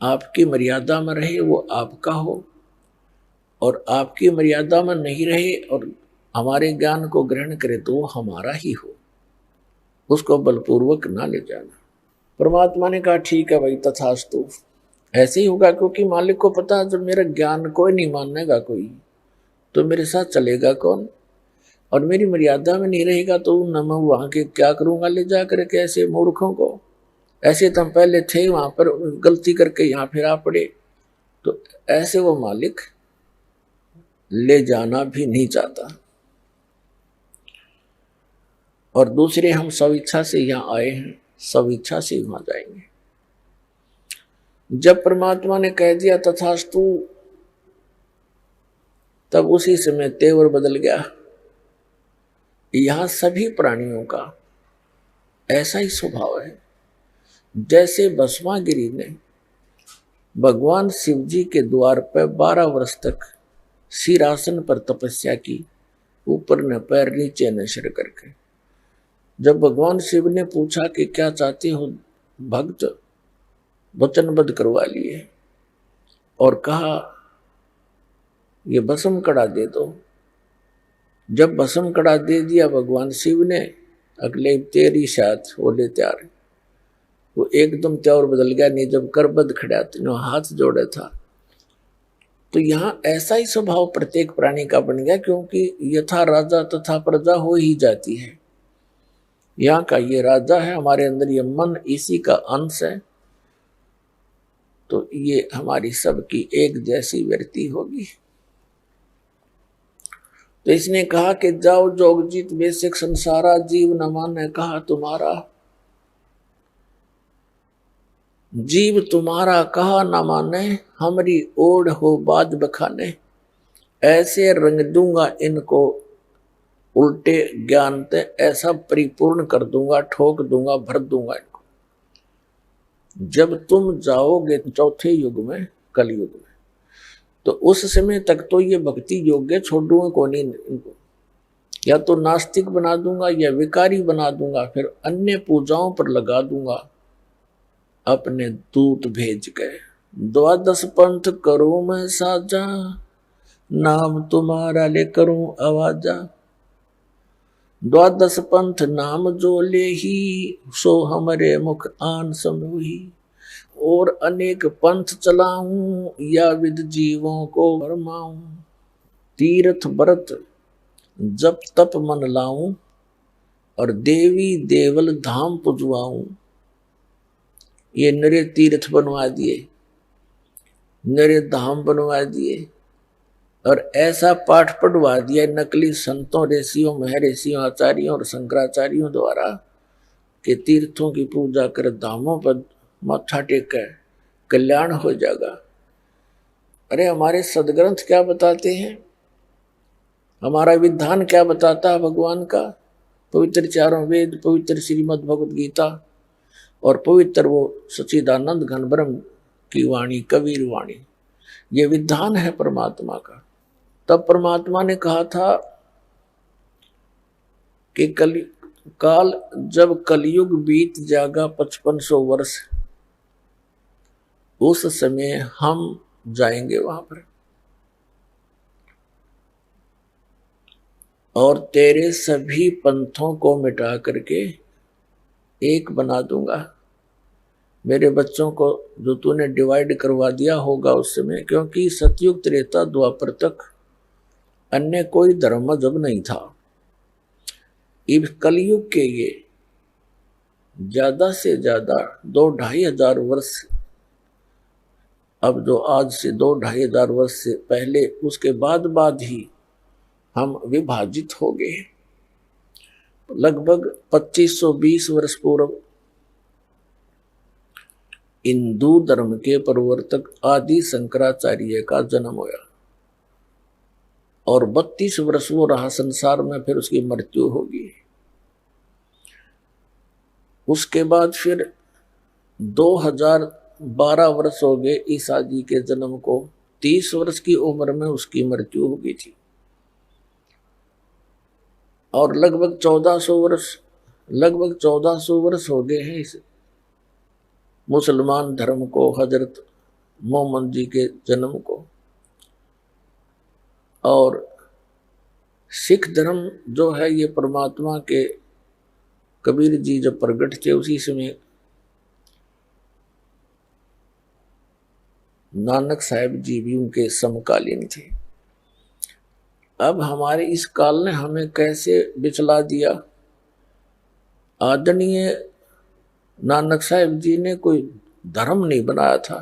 [SPEAKER 2] आपकी मर्यादा में रहे वो आपका हो, और आपकी मर्यादा में नहीं रहे और हमारे ज्ञान को ग्रहण करे तो वो हमारा ही हो, उसको बलपूर्वक ना ले जाना। परमात्मा ने कहा ठीक है भाई, तथास्तु, ऐसे ही होगा, क्योंकि मालिक को पता जब मेरा ज्ञान कोई नहीं मानेगा कोई, तो मेरे साथ चलेगा कौन, और मेरी मर्यादा में नहीं रहेगा तो न मैं वहां के क्या करूंगा ले जा करके ऐसे मूर्खों को। ऐसे तो हम पहले थे वहां पर, गलती करके यहाँ फिर आ पड़े, तो ऐसे वो मालिक ले जाना भी नहीं चाहता। और दूसरे हम सब इच्छा से यहाँ आए हैं, सब इच्छा से वहां जाएंगे। जब परमात्मा ने कह दिया तथास्तु, तब उसी समय तेवर बदल गया। यहां सभी प्राणियों का ऐसा ही स्वभाव है। जैसे भस्मागिरी ने भगवान शिव जी के द्वार पर 12 वर्ष तक सिरासन पर तपस्या की, ऊपर न पैर नीचे न सिर करके। जब भगवान शिव ने पूछा कि क्या चाहते हो भक्त, वचनबद्ध करवा लिए और कहा ये भस्म कड़ा दे दो। जब भस्म कड़ा दे दिया भगवान शिव ने, अगले तेरी साथ बोले तैयार, वो एकदम त्यावर बदल गया। नहीं जब करबद्ध खड़ा तो हाथ जोड़े था। तो यहाँ ऐसा ही स्वभाव प्रत्येक प्राणी का बन गया, क्योंकि यथा राजा तथा प्रजा हो ही जाती है। यहाँ का ये राजा है, हमारे अंदर ये मन इसी का अंश है, तो ये हमारी सबकी एक जैसी वृत्ति होगी। तो इसने कहा कि जाओ जोगजीत बेसिक संसारा, जीव न माने कहा तुम्हारा। जीव तुम्हारा कहा न माने, हमारी ओढ़ हो बाज बखाने। ऐसे रंग दूंगा इनको उल्टे ज्ञान ते, ऐसा परिपूर्ण कर दूंगा, ठोक दूंगा, भर दूंगा इनको। जब तुम जाओगे चौथे युग में, कलयुग में, तो उस समय तक तो ये भक्ति योग्य छोड़ दूंगा कौन इनको, या तो नास्तिक बना दूंगा या विकारी बना दूंगा, फिर अन्य पूजाओं पर लगा दूंगा अपने दूत भेज के। 12 पंथ करूं मैं साजा, नाम तुम्हारा ले करूं आवाजा। 12 पंथ नाम जो ले ही, सो हमरे मुख आन समूही। और अनेक पंथ चलाऊं, या विद जीवों को भरमाऊं। तीर्थ व्रत जप तप मन लाऊं, और देवी देवल धाम पुजवाऊं। ये नरे तीर्थ बनवा दिए, नरे धाम बनवा दिए, और ऐसा पाठ पढ़वा दिया नकली संतों, ऋषियों, महर्षियों, आचार्यों और शंकराचार्यों द्वारा कि तीर्थों की पूजा कर, धामों पर माथा टेक कर कल्याण हो जाएगा। अरे हमारे सदग्रंथ क्या बताते हैं, हमारा विधान क्या बताता है भगवान का? पवित्र चारों वेद, पवित्र श्रीमद् भगवद गीता, और पवित्र वो सच्चिदानंद घन ब्रह्म की वाणी, कबीर वाणी, ये विधान है परमात्मा का। तब परमात्मा ने कहा था कि काल जब कलयुग बीत जाएगा 5500 वर्ष, उस समय हम जाएंगे वहां पर, और तेरे सभी पंथों को मिटा करके एक बना दूंगा। मेरे बच्चों को जो तूने डिवाइड करवा दिया होगा उस समय, क्योंकि सतयुग त्रेता द्वापर तक अन्य कोई धर्म मजहब नहीं था। इस कलयुग के ये ज्यादा से ज्यादा 2-2.5 हजार वर्ष, अब जो आज से 2-2.5 हजार वर्ष से पहले, उसके बाद ही हम विभाजित हो गए। लगभग 2520 वर्ष पूर्व हिंदू धर्म के प्रवर्तक आदि शंकराचार्य का जन्म हुआ, और 32 वर्ष वो रहा संसार में, फिर उसकी मृत्यु होगी। उसके बाद फिर 2012 वर्ष हो गए ईसा जी के जन्म को। 30 वर्ष की उम्र में उसकी मृत्यु हो गई थी, और लगभग 1400 वर्ष हो गए हैं इस मुसलमान धर्म को, हजरत मोहम्मद जी के जन्म को। और सिख धर्म जो है, ये परमात्मा के कबीर जी जब प्रकट थे उसी समय नानक साहिब जी भी उनके समकालीन थे। अब हमारे इस काल ने हमें कैसे बिचला दिया। आदरणीय नानक साहिब जी ने कोई धर्म नहीं बनाया था,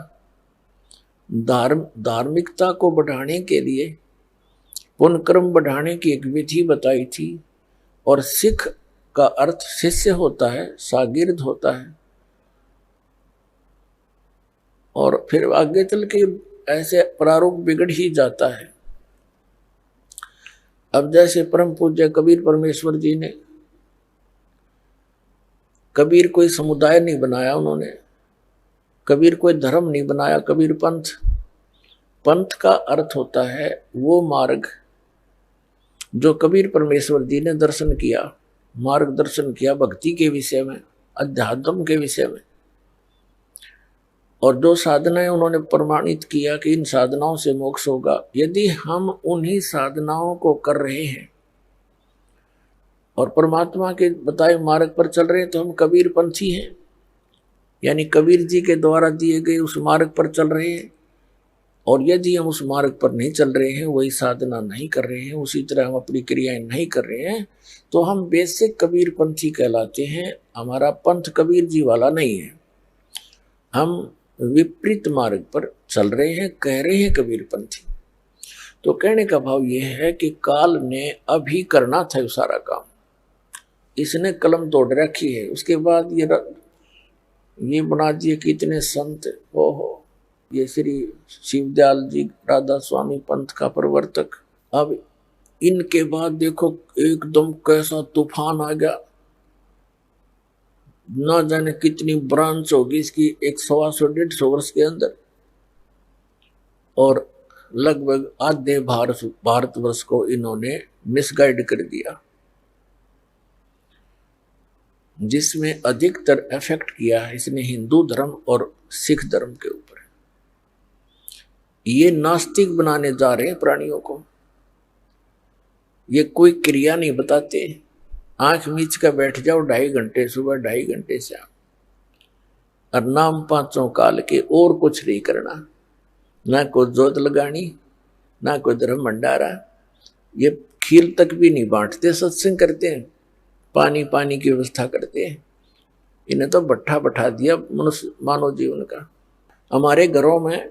[SPEAKER 2] धार्मिकता को बढ़ाने के लिए, पुण्य कर्म बढ़ाने की एक विधि बताई थी। और सिख का अर्थ शिष्य होता है, शागिर्द होता है, और फिर आगे चल के ऐसे प्रारूप बिगड़ ही जाता है। अब जैसे परम पूज्य कबीर परमेश्वर जी ने, कबीर कोई समुदाय नहीं बनाया उन्होंने, कबीर कोई धर्म नहीं बनाया, कबीर पंथ का अर्थ होता है वो मार्ग जो कबीर परमेश्वर जी ने दर्शन किया, मार्गदर्शन किया भक्ति के विषय में, अध्यात्म के विषय में, और जो साधनाएं उन्होंने प्रमाणित किया कि इन साधनाओं से मोक्ष होगा। यदि हम उन्हीं साधनाओं को कर रहे हैं और परमात्मा के बताए मार्ग पर चल रहे हैं, तो हम कबीर पंथी हैं, यानी कबीर जी के द्वारा दिए गए उस मार्ग पर चल रहे हैं। और यदि हम उस मार्ग पर नहीं चल रहे हैं, वही साधना नहीं कर रहे हैं, उसी तरह हम अपनी क्रियाएं नहीं कर रहे हैं, तो हम बेसिक कबीर पंथी कहलाते हैं। हमारा पंथ कबीर जी वाला नहीं है, हम विपरीत मार्ग पर चल रहे हैं, कह रहे हैं कबीर पंथी। तो कहने का भाव यह है कि काल ने अभी करना था सारा काम, इसने कलम तोड़ रखी है। उसके बाद ये बना दिए कि इतने संत, ओहो, ये श्री शिवदयाल जी राधा स्वामी पंथ का प्रवर्तक, अब इनके बाद देखो एकदम कैसा तूफान आ गया, ना जाने कितनी ब्रांच होगी इसकी, 100-150 वर्ष के अंदर, और लगभग आधे भारतवर्ष को इन्होंने मिसगाइड कर दिया, जिसमें अधिकतर इफेक्ट किया है इसने हिंदू धर्म और सिख धर्म के ऊपर। ये नास्तिक बनाने जा रहे हैं प्राणियों को, ये कोई क्रिया नहीं बताते। आंख मीच कर बैठ जाओ 2.5 घंटे सुबह, 2.5 घंटे शाम, और नाम 5 काल के, और कुछ नहीं करना, ना कोई जोत लगानी, ना कोई धर्म भंडारा, ये खीर तक भी नहीं बांटते, सत्संग करते हैं, पानी की व्यवस्था करते हैं। इन्हें तो भट्ठा बैठा दिया मनुष्य मानव जीवन का। हमारे घरों में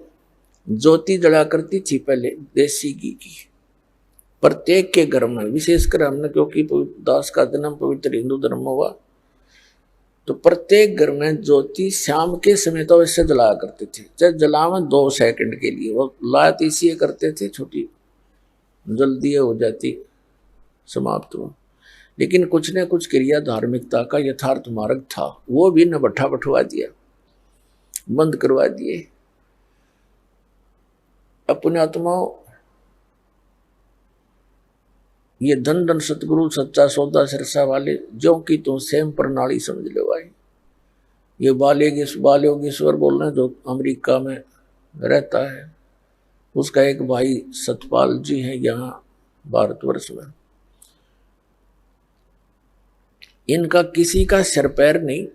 [SPEAKER 2] ज्योति जला करती थी पहले देसी घी की, प्रत्येक के घर में, विशेषकर हमने क्योंकि दास का जन्म पवित्र हिंदू धर्म में हुआ, तो प्रत्येक घर में ज्योति शाम के समय तो वैसे जलाया करते थे, चाहे जलावे 2 सेकंड के लिए, वो लात इसलिए करते थे छोटी, जल्दी हो जाती, समाप्त हो। लेकिन कुछ न कुछ क्रिया धार्मिकता का यथार्थ मार्ग था, वो भी न भट्ठा बैठवा दिया, बंद करवा दिए। अपने आत्माओं, ये धन धन सतगुरु सच्चा सौदा सिरसा वाले, जो कि तुम सेम प्रणाली समझ लो भाई। ये बालयोगेश्वर बोल रहे हैं जो अमेरिका में रहता है, उसका एक भाई सतपाल जी है यहाँ भारतवर्ष में। इनका किसी का सिर पैर नहीं,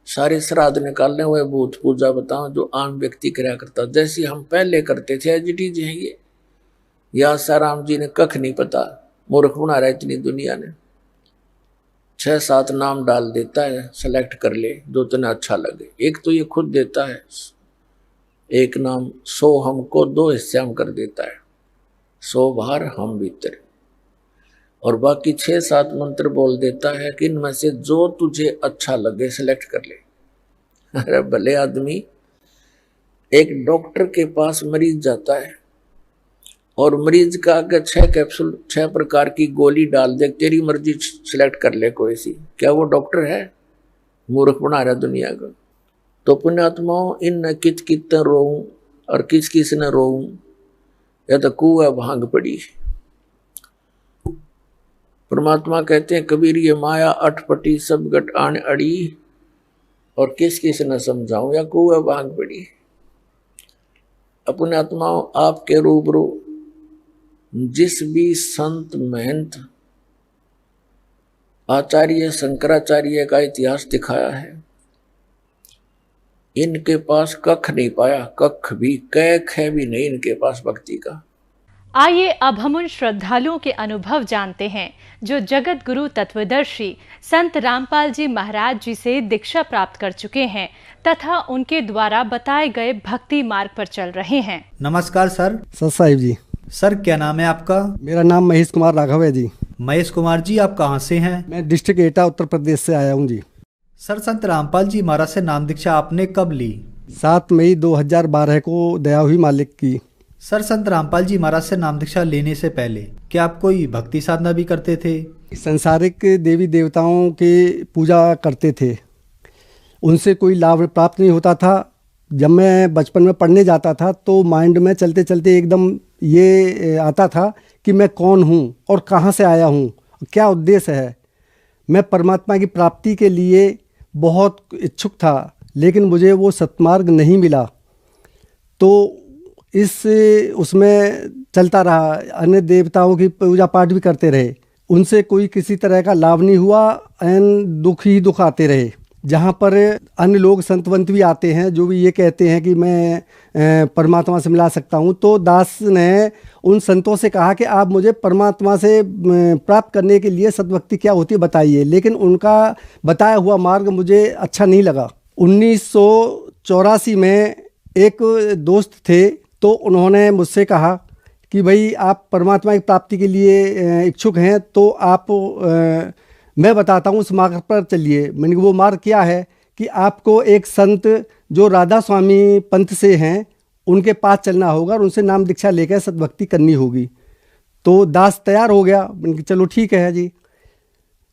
[SPEAKER 2] सारे श्राद्ध निकालने हुए, भूत पूजा बताओ जो आम व्यक्ति कराया करता, जैसे हम पहले करते थे, एजिटीज हैं ये। या साराम जी ने कख नहीं पता, मूर्ख बना रहा है इतनी दुनिया ने। 6-7 नाम डाल देता है, सेलेक्ट कर ले जो तुम्हें अच्छा लगे। एक तो ये खुद देता है एक नाम, 100 हमको 2 हिस्से हम कर देता है, 100 बाहर हम भीतर, और बाकी 6-7 मंत्र बोल देता है कि इनमें से जो तुझे अच्छा लगे सेलेक्ट कर ले। अरे भले आदमी, एक डॉक्टर के पास मरीज जाता है और मरीज का अगर 6 कैप्सूल 6 प्रकार की गोली डाल दे, तेरी मर्जी सिलेक्ट कर ले कोई सी, क्या वो डॉक्टर है? मूर्ख बना रहा दुनिया को। तो पुण्यात्माओं, इन न कित कित रोऊं और किस किस न रोऊं, या तो कुआ भांग पड़ी। परमात्मा कहते हैं कबीर ये माया अटपटी सब गट आन अड़ी, और किस किस न समझाऊं या कुआ भांग पड़ी। अपने आत्माओं, आपके रूबरू जिस भी संत महंत आचार्य शंकराचार्य का इतिहास दिखाया है, इनके पास कख नहीं पाया, कख भी कैख है भी नहीं इनके पास भक्ति का।
[SPEAKER 3] आइए अब हम उन श्रद्धालुओं के अनुभव जानते हैं जो जगत गुरु तत्वदर्शी संत रामपाल जी महाराज जी से दीक्षा प्राप्त कर चुके हैं तथा उनके द्वारा बताए गए भक्ति मार्ग पर चल रहे हैं।
[SPEAKER 4] नमस्कार सर।
[SPEAKER 5] सत साहिब जी।
[SPEAKER 4] सर क्या नाम है आपका?
[SPEAKER 5] मेरा नाम महेश कुमार राघव है जी।
[SPEAKER 4] महेश कुमार जी, आप कहाँ से हैं?
[SPEAKER 5] मैं डिस्ट्रिक्ट एटा उत्तर प्रदेश से आया हूँ जी।
[SPEAKER 4] सर, संत रामपाल जी महाराज से नाम दीक्षा आपने कब ली?
[SPEAKER 5] 7 मई 2012 को दया हुई मालिक की।
[SPEAKER 4] सर, संत रामपाल जी महाराज से नाम दीक्षा लेने से पहले क्या आप कोई भक्ति साधना भी करते थे?
[SPEAKER 5] संसारिक देवी देवताओं की पूजा करते थे, उनसे कोई लाभ प्राप्त नहीं होता था। जब मैं बचपन में पढ़ने जाता था तो माइंड में चलते चलते एकदम ये आता था कि मैं कौन हूँ और कहाँ से आया हूँ, क्या उद्देश्य है। मैं परमात्मा की प्राप्ति के लिए बहुत इच्छुक था, लेकिन मुझे वो सत्मार्ग नहीं मिला। तो उसमें चलता रहा, अन्य देवताओं की पूजा पाठ भी करते रहे, उनसे कोई किसी तरह का लाभ नहीं हुआ, एन दुख ही दुख आते रहे। जहाँ पर अन्य लोग संतवंत भी आते हैं जो भी ये कहते हैं कि मैं परमात्मा से मिला सकता हूँ, तो दास ने उन संतों से कहा कि आप मुझे परमात्मा से प्राप्त करने के लिए सद्भक्ति क्या होती है बताइए। लेकिन उनका बताया हुआ मार्ग मुझे अच्छा नहीं लगा। 1984 में एक दोस्त थे, तो उन्होंने मुझसे कहा कि भाई आप परमात्मा की प्राप्ति के लिए इच्छुक हैं, तो आप मैं बताता हूँ उस मार्ग पर चलिए। मैंने वो मार्ग क्या है कि आपको एक संत जो राधा स्वामी पंथ से हैं उनके पास चलना होगा और उनसे नाम दीक्षा लेकर सद्भक्ति करनी होगी। तो दास तैयार हो गया, मैंने कहा चलो ठीक है जी।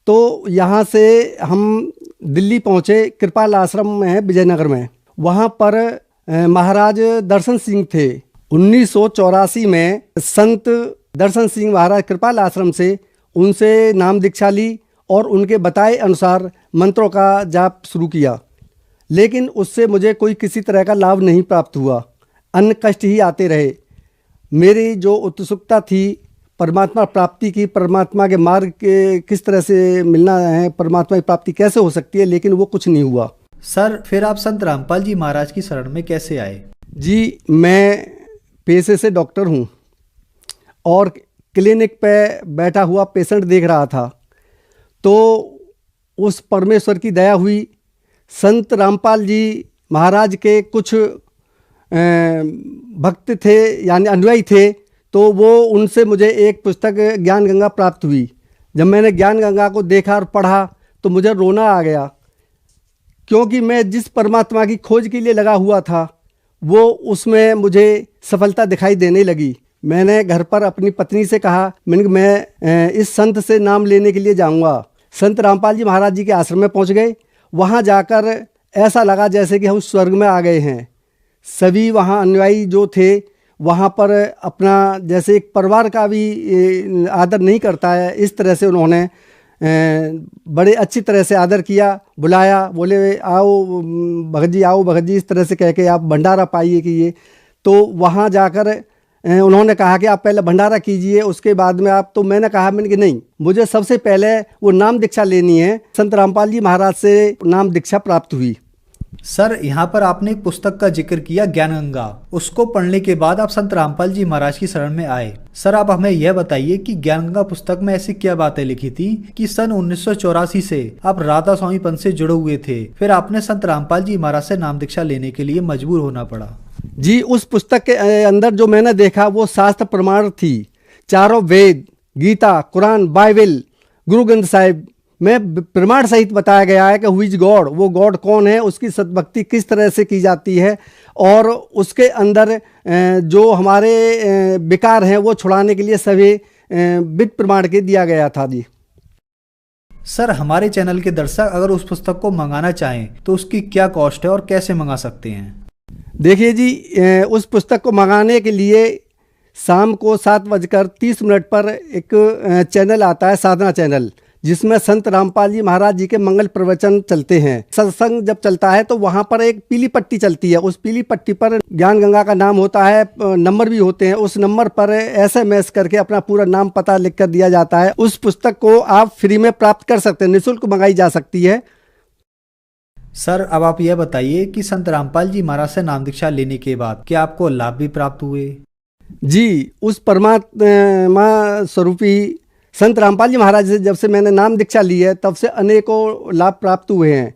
[SPEAKER 5] तो यहाँ से हम दिल्ली पहुँचे, कृपाल आश्रम में है विजयनगर में। वहाँ पर महाराज दर्शन सिंह थे। 1984 में संत दर्शन सिंह महाराज कृपाल आश्रम से उनसे नाम दीक्षा ली और उनके बताए अनुसार मंत्रों का जाप शुरू किया, लेकिन उससे मुझे कोई किसी तरह का लाभ नहीं प्राप्त हुआ। अन्य कष्ट ही आते रहे। मेरी जो उत्सुकता थी परमात्मा प्राप्ति की, परमात्मा के मार्ग के किस तरह से मिलना है, परमात्मा की प्राप्ति कैसे हो सकती है, लेकिन वो कुछ नहीं हुआ।
[SPEAKER 4] सर फिर आप संत रामपाल जी महाराज की शरण में कैसे आए?
[SPEAKER 5] जी, मैं पेशे से डॉक्टर हूँ और क्लिनिक पे बैठा हुआ पेशेंट देख रहा था, तो उस परमेश्वर की दया हुई। संत रामपाल जी महाराज के कुछ भक्त थे यानी अनुयायी थे, तो वो उनसे मुझे एक पुस्तक ज्ञान गंगा प्राप्त हुई। जब मैंने ज्ञान गंगा को देखा और पढ़ा तो मुझे रोना आ गया, क्योंकि मैं जिस परमात्मा की खोज के लिए लगा हुआ था वो उसमें मुझे सफलता दिखाई देने लगी। मैंने घर पर अपनी पत्नी से कहा, मैं इस संत से नाम लेने के लिए जाऊंगा। संत रामपाल जी महाराज जी के आश्रम में पहुंच गए। वहां जाकर ऐसा लगा जैसे कि हम स्वर्ग में आ गए हैं। सभी वहां अनुयायी जो थे वहां पर अपना जैसे एक परिवार का भी आदर नहीं करता है, इस तरह से उन्होंने बड़े अच्छी तरह से आदर किया, बुलाया, बोले आओ भगत जी, आओ भगत जी, इस तरह से कह के आप भंडारा पाइए कि ये। तो वहाँ जाकर उन्होंने कहा कि आप पहले भंडारा कीजिए, उसके बाद में आप। तो मैंने कहा कि नहीं, मुझे सबसे पहले वो नाम दीक्षा लेनी है। संत रामपाल जी महाराज से नाम दीक्षा प्राप्त हुई।
[SPEAKER 4] सर यहाँ पर आपने एक पुस्तक का जिक्र किया ज्ञान गंगा, उसको पढ़ने के बाद आप संत रामपाल जी महाराज की शरण में आए। सर आप हमें यह बताइए कि ज्ञान गंगा पुस्तक में ऐसी क्या बातें लिखी थी कि सन 1984 से आप राधा स्वामी पंथ से जुड़े हुए थे, फिर आपने संत रामपाल जी महाराज से नाम दीक्षा लेने के लिए मजबूर होना पड़ा?
[SPEAKER 5] जी, उस पुस्तक के अंदर जो मैंने देखा वो शास्त्र प्रमाण थी। चारों वेद, गीता, कुरान, बाइबल, गुरु ग्रंथ साहिब में प्रमाण सहित बताया गया है कि हु इज गॉड, वो गॉड कौन है, उसकी सतभक्ति किस तरह से की जाती है, और उसके अंदर जो हमारे विकार हैं वो छुड़ाने के लिए सभी विद प्रमाण के दिया गया था। जी
[SPEAKER 4] सर, हमारे चैनल के दर्शक अगर उस पुस्तक को मंगाना चाहें तो उसकी क्या कॉस्ट है और कैसे मंगा सकते हैं?
[SPEAKER 5] देखिए जी, उस पुस्तक को मंगाने के लिए शाम को 7:30 पर एक चैनल आता है, साधना चैनल, जिसमें संत रामपाल जी महाराज जी के मंगल प्रवचन चलते हैं। सत्संग जब चलता है तो वहाँ पर एक पीली पट्टी चलती है, उस पीली पट्टी पर ज्ञान गंगा का नाम होता है, नंबर भी होते हैं। उस नंबर पर SMS करके अपना पूरा नाम पता लिख कर दिया जाता है। उस पुस्तक को आप फ्री में प्राप्त कर सकते हैं, निःशुल्क मंगाई जा सकती है।
[SPEAKER 4] सर अब आप यह बताइए कि संत रामपाल जी महाराज से नाम दीक्षा लेने के बाद क्या आपको लाभ भी प्राप्त हुए?
[SPEAKER 5] जी, उस परमात्मा स्वरूपी संत रामपाल जी महाराज से जब से मैंने नाम दीक्षा ली है तब से अनेकों लाभ प्राप्त हुए हैं।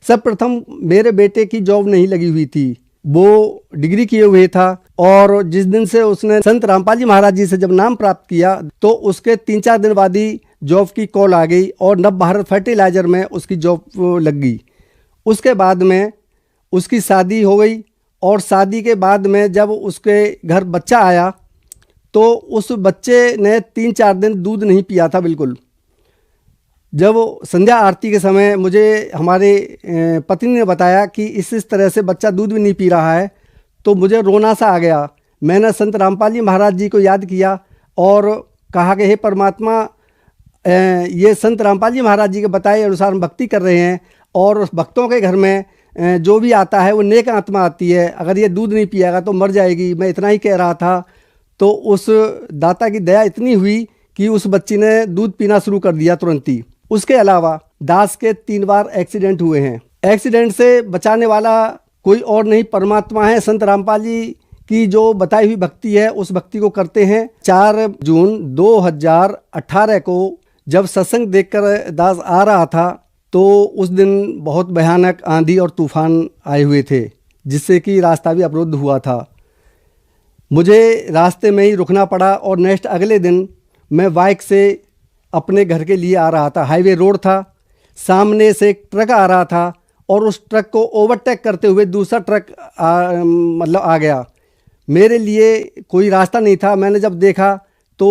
[SPEAKER 5] सर्वप्रथम मेरे बेटे की जॉब नहीं लगी हुई थी, वो डिग्री किए हुए था, और जिस दिन से उसने संत रामपाल जी महाराज जी से जब नाम प्राप्त किया तो उसके 3-4 दिन बाद ही जॉब की कॉल आ गई और नव भारत फर्टिलाइजर में उसकी जॉब लग गई। उसके बाद में उसकी शादी हो गई, और शादी के बाद में जब उसके घर बच्चा आया तो उस बच्चे ने 3-4 दिन दूध नहीं पिया था बिल्कुल। जब संध्या आरती के समय मुझे हमारे पत्नी ने बताया कि इस तरह से बच्चा दूध भी नहीं पी रहा है, तो मुझे रोना सा आ गया। मैंने संत रामपाल जी महाराज जी को याद किया और कहा कि हे परमात्मा, ये संत रामपाल जी महाराज जी के बताए अनुसार हम भक्ति कर रहे हैं, और भक्तों के घर में जो भी आता है वो नेक आत्मा आती है, अगर ये दूध नहीं पिएगा तो मर जाएगी, मैं इतना ही कह रहा था। तो उस दाता की दया इतनी हुई कि उस बच्ची ने दूध पीना शुरू कर दिया तुरंत ही। उसके अलावा दास के 3 बार एक्सीडेंट हुए हैं। एक्सीडेंट से बचाने वाला कोई और नहीं, परमात्मा है। संत रामपाल जी की जो बताई हुई भक्ति है उस भक्ति को करते हैं। 4 जून 2018 को जब सत्संग देखकर दास आ रहा था तो उस दिन बहुत भयानक आंधी और तूफान आए हुए थे, जिससे कि रास्ता भी अवरुद्ध हुआ था। मुझे रास्ते में ही रुकना पड़ा, और नेक्स्ट अगले दिन मैं बाइक से अपने घर के लिए आ रहा था। हाईवे रोड था, सामने से एक ट्रक आ रहा था और उस ट्रक को ओवरटेक करते हुए दूसरा ट्रक आ गया। मेरे लिए कोई रास्ता नहीं था। मैंने जब देखा तो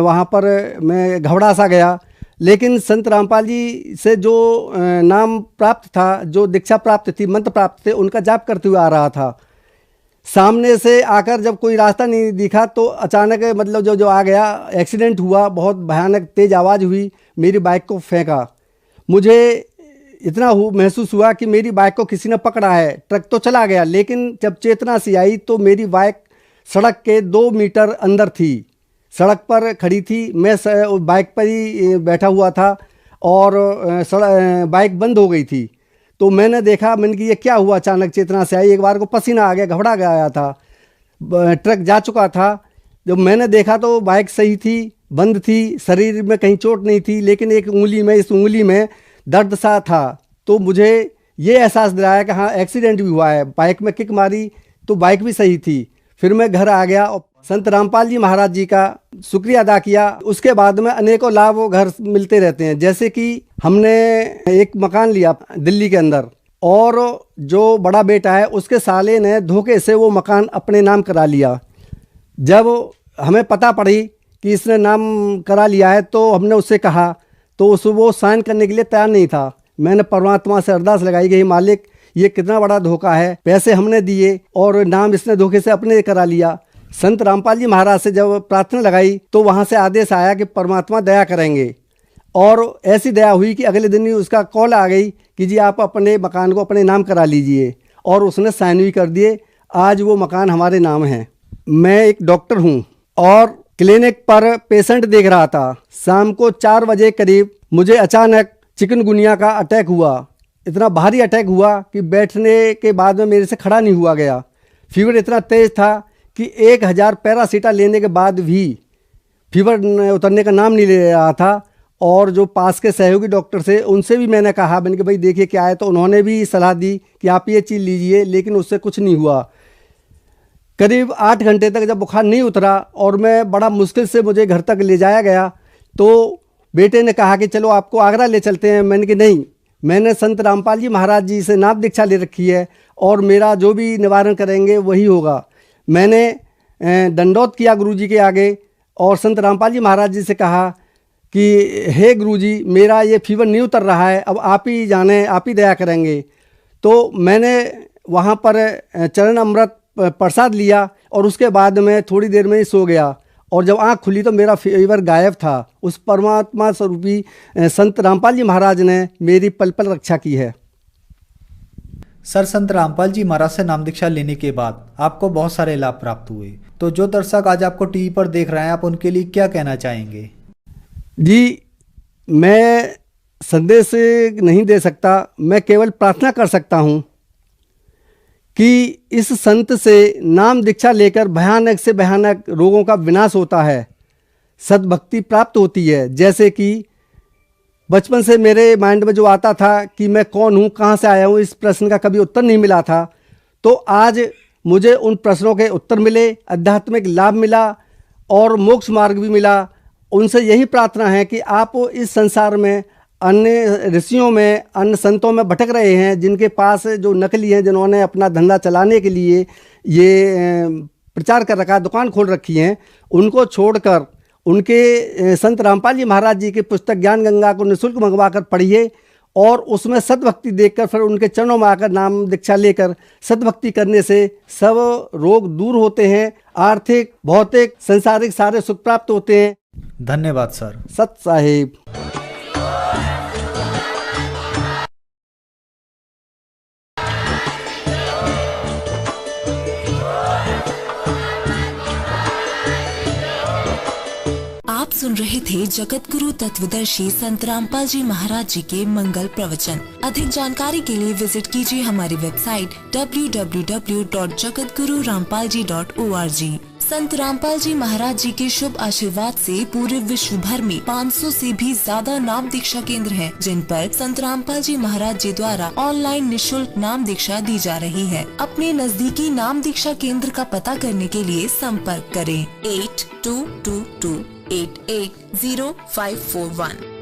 [SPEAKER 5] वहाँ पर मैं घबरा सा गया। लेकिन संत रामपाल जी से जो नाम प्राप्त था, जो दीक्षा प्राप्त थी, मंत्र प्राप्त थे, उनका जाप करते हुए आ रहा था। सामने से आकर जब कोई रास्ता नहीं दिखा तो अचानक मतलब जो आ गया, एक्सीडेंट हुआ, बहुत भयानक तेज़ आवाज़ हुई, मेरी बाइक को फेंका। मुझे इतना महसूस हुआ कि मेरी बाइक को किसी ने पकड़ा है। ट्रक तो चला गया, लेकिन जब चेतना सी आई तो मेरी बाइक सड़क के 2 मीटर अंदर थी, सड़क पर खड़ी थी। मैं बाइक पर ही बैठा हुआ था और बाइक बंद हो गई थी। तो मैंने देखा, मैंने कि ये क्या हुआ, अचानक चेतना से आई, एक बार को पसीना आ गया, घबरा गया था, ट्रक जा चुका था। जब मैंने देखा तो बाइक सही थी, बंद थी, शरीर में कहीं चोट नहीं थी, लेकिन एक उंगली में, इस उंगली में दर्द सा था। तो मुझे ये एहसास दिलाया कि हाँ, एक्सीडेंट भी हुआ है। बाइक में किक मारी तो बाइक भी सही थी। फिर मैं घर आ गया और संत रामपाल जी महाराज जी का शुक्रिया अदा किया। उसके बाद में अनेकों लाभ वो घर मिलते रहते हैं। जैसे कि हमने एक मकान लिया दिल्ली के अंदर, और जो बड़ा बेटा है उसके साले ने धोखे से वो मकान अपने नाम करा लिया। जब हमें पता पड़ी कि इसने नाम करा लिया है तो हमने उससे कहा, तो वो साइन करने के लिए तैयार नहीं था। मैंने परमात्मा से अरदास लगाई कि हे मालिक, ये कितना बड़ा धोखा है, पैसे हमने दिए और नाम इसने धोखे से अपने करा लिया। संत रामपाल जी महाराज से जब प्रार्थना लगाई तो वहाँ से आदेश आया कि परमात्मा दया करेंगे, और ऐसी दया हुई कि अगले दिन ही उसका कॉल आ गई कि जी आप अपने मकान को अपने नाम करा लीजिए, और उसने साइन भी कर दिए। आज वो मकान हमारे नाम है। मैं एक डॉक्टर हूँ और क्लिनिक पर पेशेंट देख रहा था। शाम को 4 बजे करीब मुझे अचानक चिकनगुनिया का अटैक हुआ। इतना भारी अटैक हुआ कि बैठने के बाद में मेरे से खड़ा नहीं हुआ गया। फीवर इतना तेज़ था कि 1000 पैरासीटा लेने के बाद भी फीवर उतरने का नाम नहीं ले रहा था। और जो पास के सहयोगी डॉक्टर थे उनसे भी मैंने कहा, मैंने कि भाई देखिए क्या है, तो उन्होंने भी सलाह दी कि आप ये चीज़ लीजिए, लेकिन उससे कुछ नहीं हुआ। करीब 8 घंटे तक जब बुखार नहीं उतरा और मैं बड़ा मुश्किल से मुझे घर तक ले जाया गया, तो बेटे ने कहा कि चलो आपको आगरा ले चलते हैं। मैंने कि नहीं, मैंने संत रामपाल जी महाराज जी से नाम दीक्षा ले रखी है और मेरा जो भी निवारण करेंगे वही होगा। मैंने दंडौत किया गुरुजी के आगे और संत रामपाल जी महाराज जी से कहा कि हे गुरुजी, मेरा ये फीवर नहीं उतर रहा है, अब आप ही जाने, आप ही दया करेंगे। तो मैंने वहाँ पर चरण अमृत प्रसाद लिया और उसके बाद मैं थोड़ी देर में ही सो गया, और जब आँख खुली तो मेरा फीवर गायब था। उस परमात्मा स्वरूपी संत रामपाल जी महाराज ने मेरी पल पल रक्षा की है।
[SPEAKER 4] सर, संत रामपाल जी महाराज से नाम दीक्षा लेने के बाद आपको बहुत सारे लाभ प्राप्त हुए, तो जो दर्शक आज आपको टीवी पर देख रहे हैं, आप उनके लिए क्या कहना चाहेंगे?
[SPEAKER 5] जी, मैं संदेश नहीं दे सकता, मैं केवल प्रार्थना कर सकता हूँ कि इस संत से नाम दीक्षा लेकर भयानक से भयानक रोगों का विनाश होता है, सद्भक्ति प्राप्त होती है। जैसे कि बचपन से मेरे माइंड में जो आता था कि मैं कौन हूँ, कहाँ से आया हूँ, इस प्रश्न का कभी उत्तर नहीं मिला था, तो आज मुझे उन प्रश्नों के उत्तर मिले, आध्यात्मिक लाभ मिला और मोक्ष मार्ग भी मिला। उनसे यही प्रार्थना है कि आप इस संसार में अन्य ऋषियों में, अन्य संतों में भटक रहे हैं, जिनके पास जो नकली हैं, जिन्होंने अपना धंधा चलाने के लिए ये प्रचार कर रखा है, दुकान खोल रखी हैं, उनको छोड़कर उनके संत रामपाल जी महाराज जी की पुस्तक ज्ञान गंगा को निःशुल्क मंगवा कर पढ़िए और उसमें सद्भक्ति देखकर फिर उनके चरणों में आकर नाम दीक्षा लेकर सद्भक्ति करने से सब रोग दूर होते हैं, आर्थिक, भौतिक, संसारिक सारे सुख प्राप्त होते हैं।
[SPEAKER 4] धन्यवाद सर।
[SPEAKER 5] सत साहिब।
[SPEAKER 6] आप सुन रहे थे जगत गुरु तत्वदर्शी संत रामपाल जी महाराज जी के मंगल प्रवचन। अधिक जानकारी के लिए विजिट कीजिए हमारी वेबसाइट www.jagatgururampalji.org। संत रामपाल जी महाराज जी के शुभ आशीर्वाद से पूरे विश्व भर में 500 से भी ज्यादा नाम दीक्षा केंद्र हैं, जिन पर संत रामपाल जी महाराज जी द्वारा ऑनलाइन निःशुल्क नाम दीक्षा दी जा रही है। अपने नजदीकी नाम दीक्षा केंद्र का पता करने के लिए संपर्क करें 8222880541।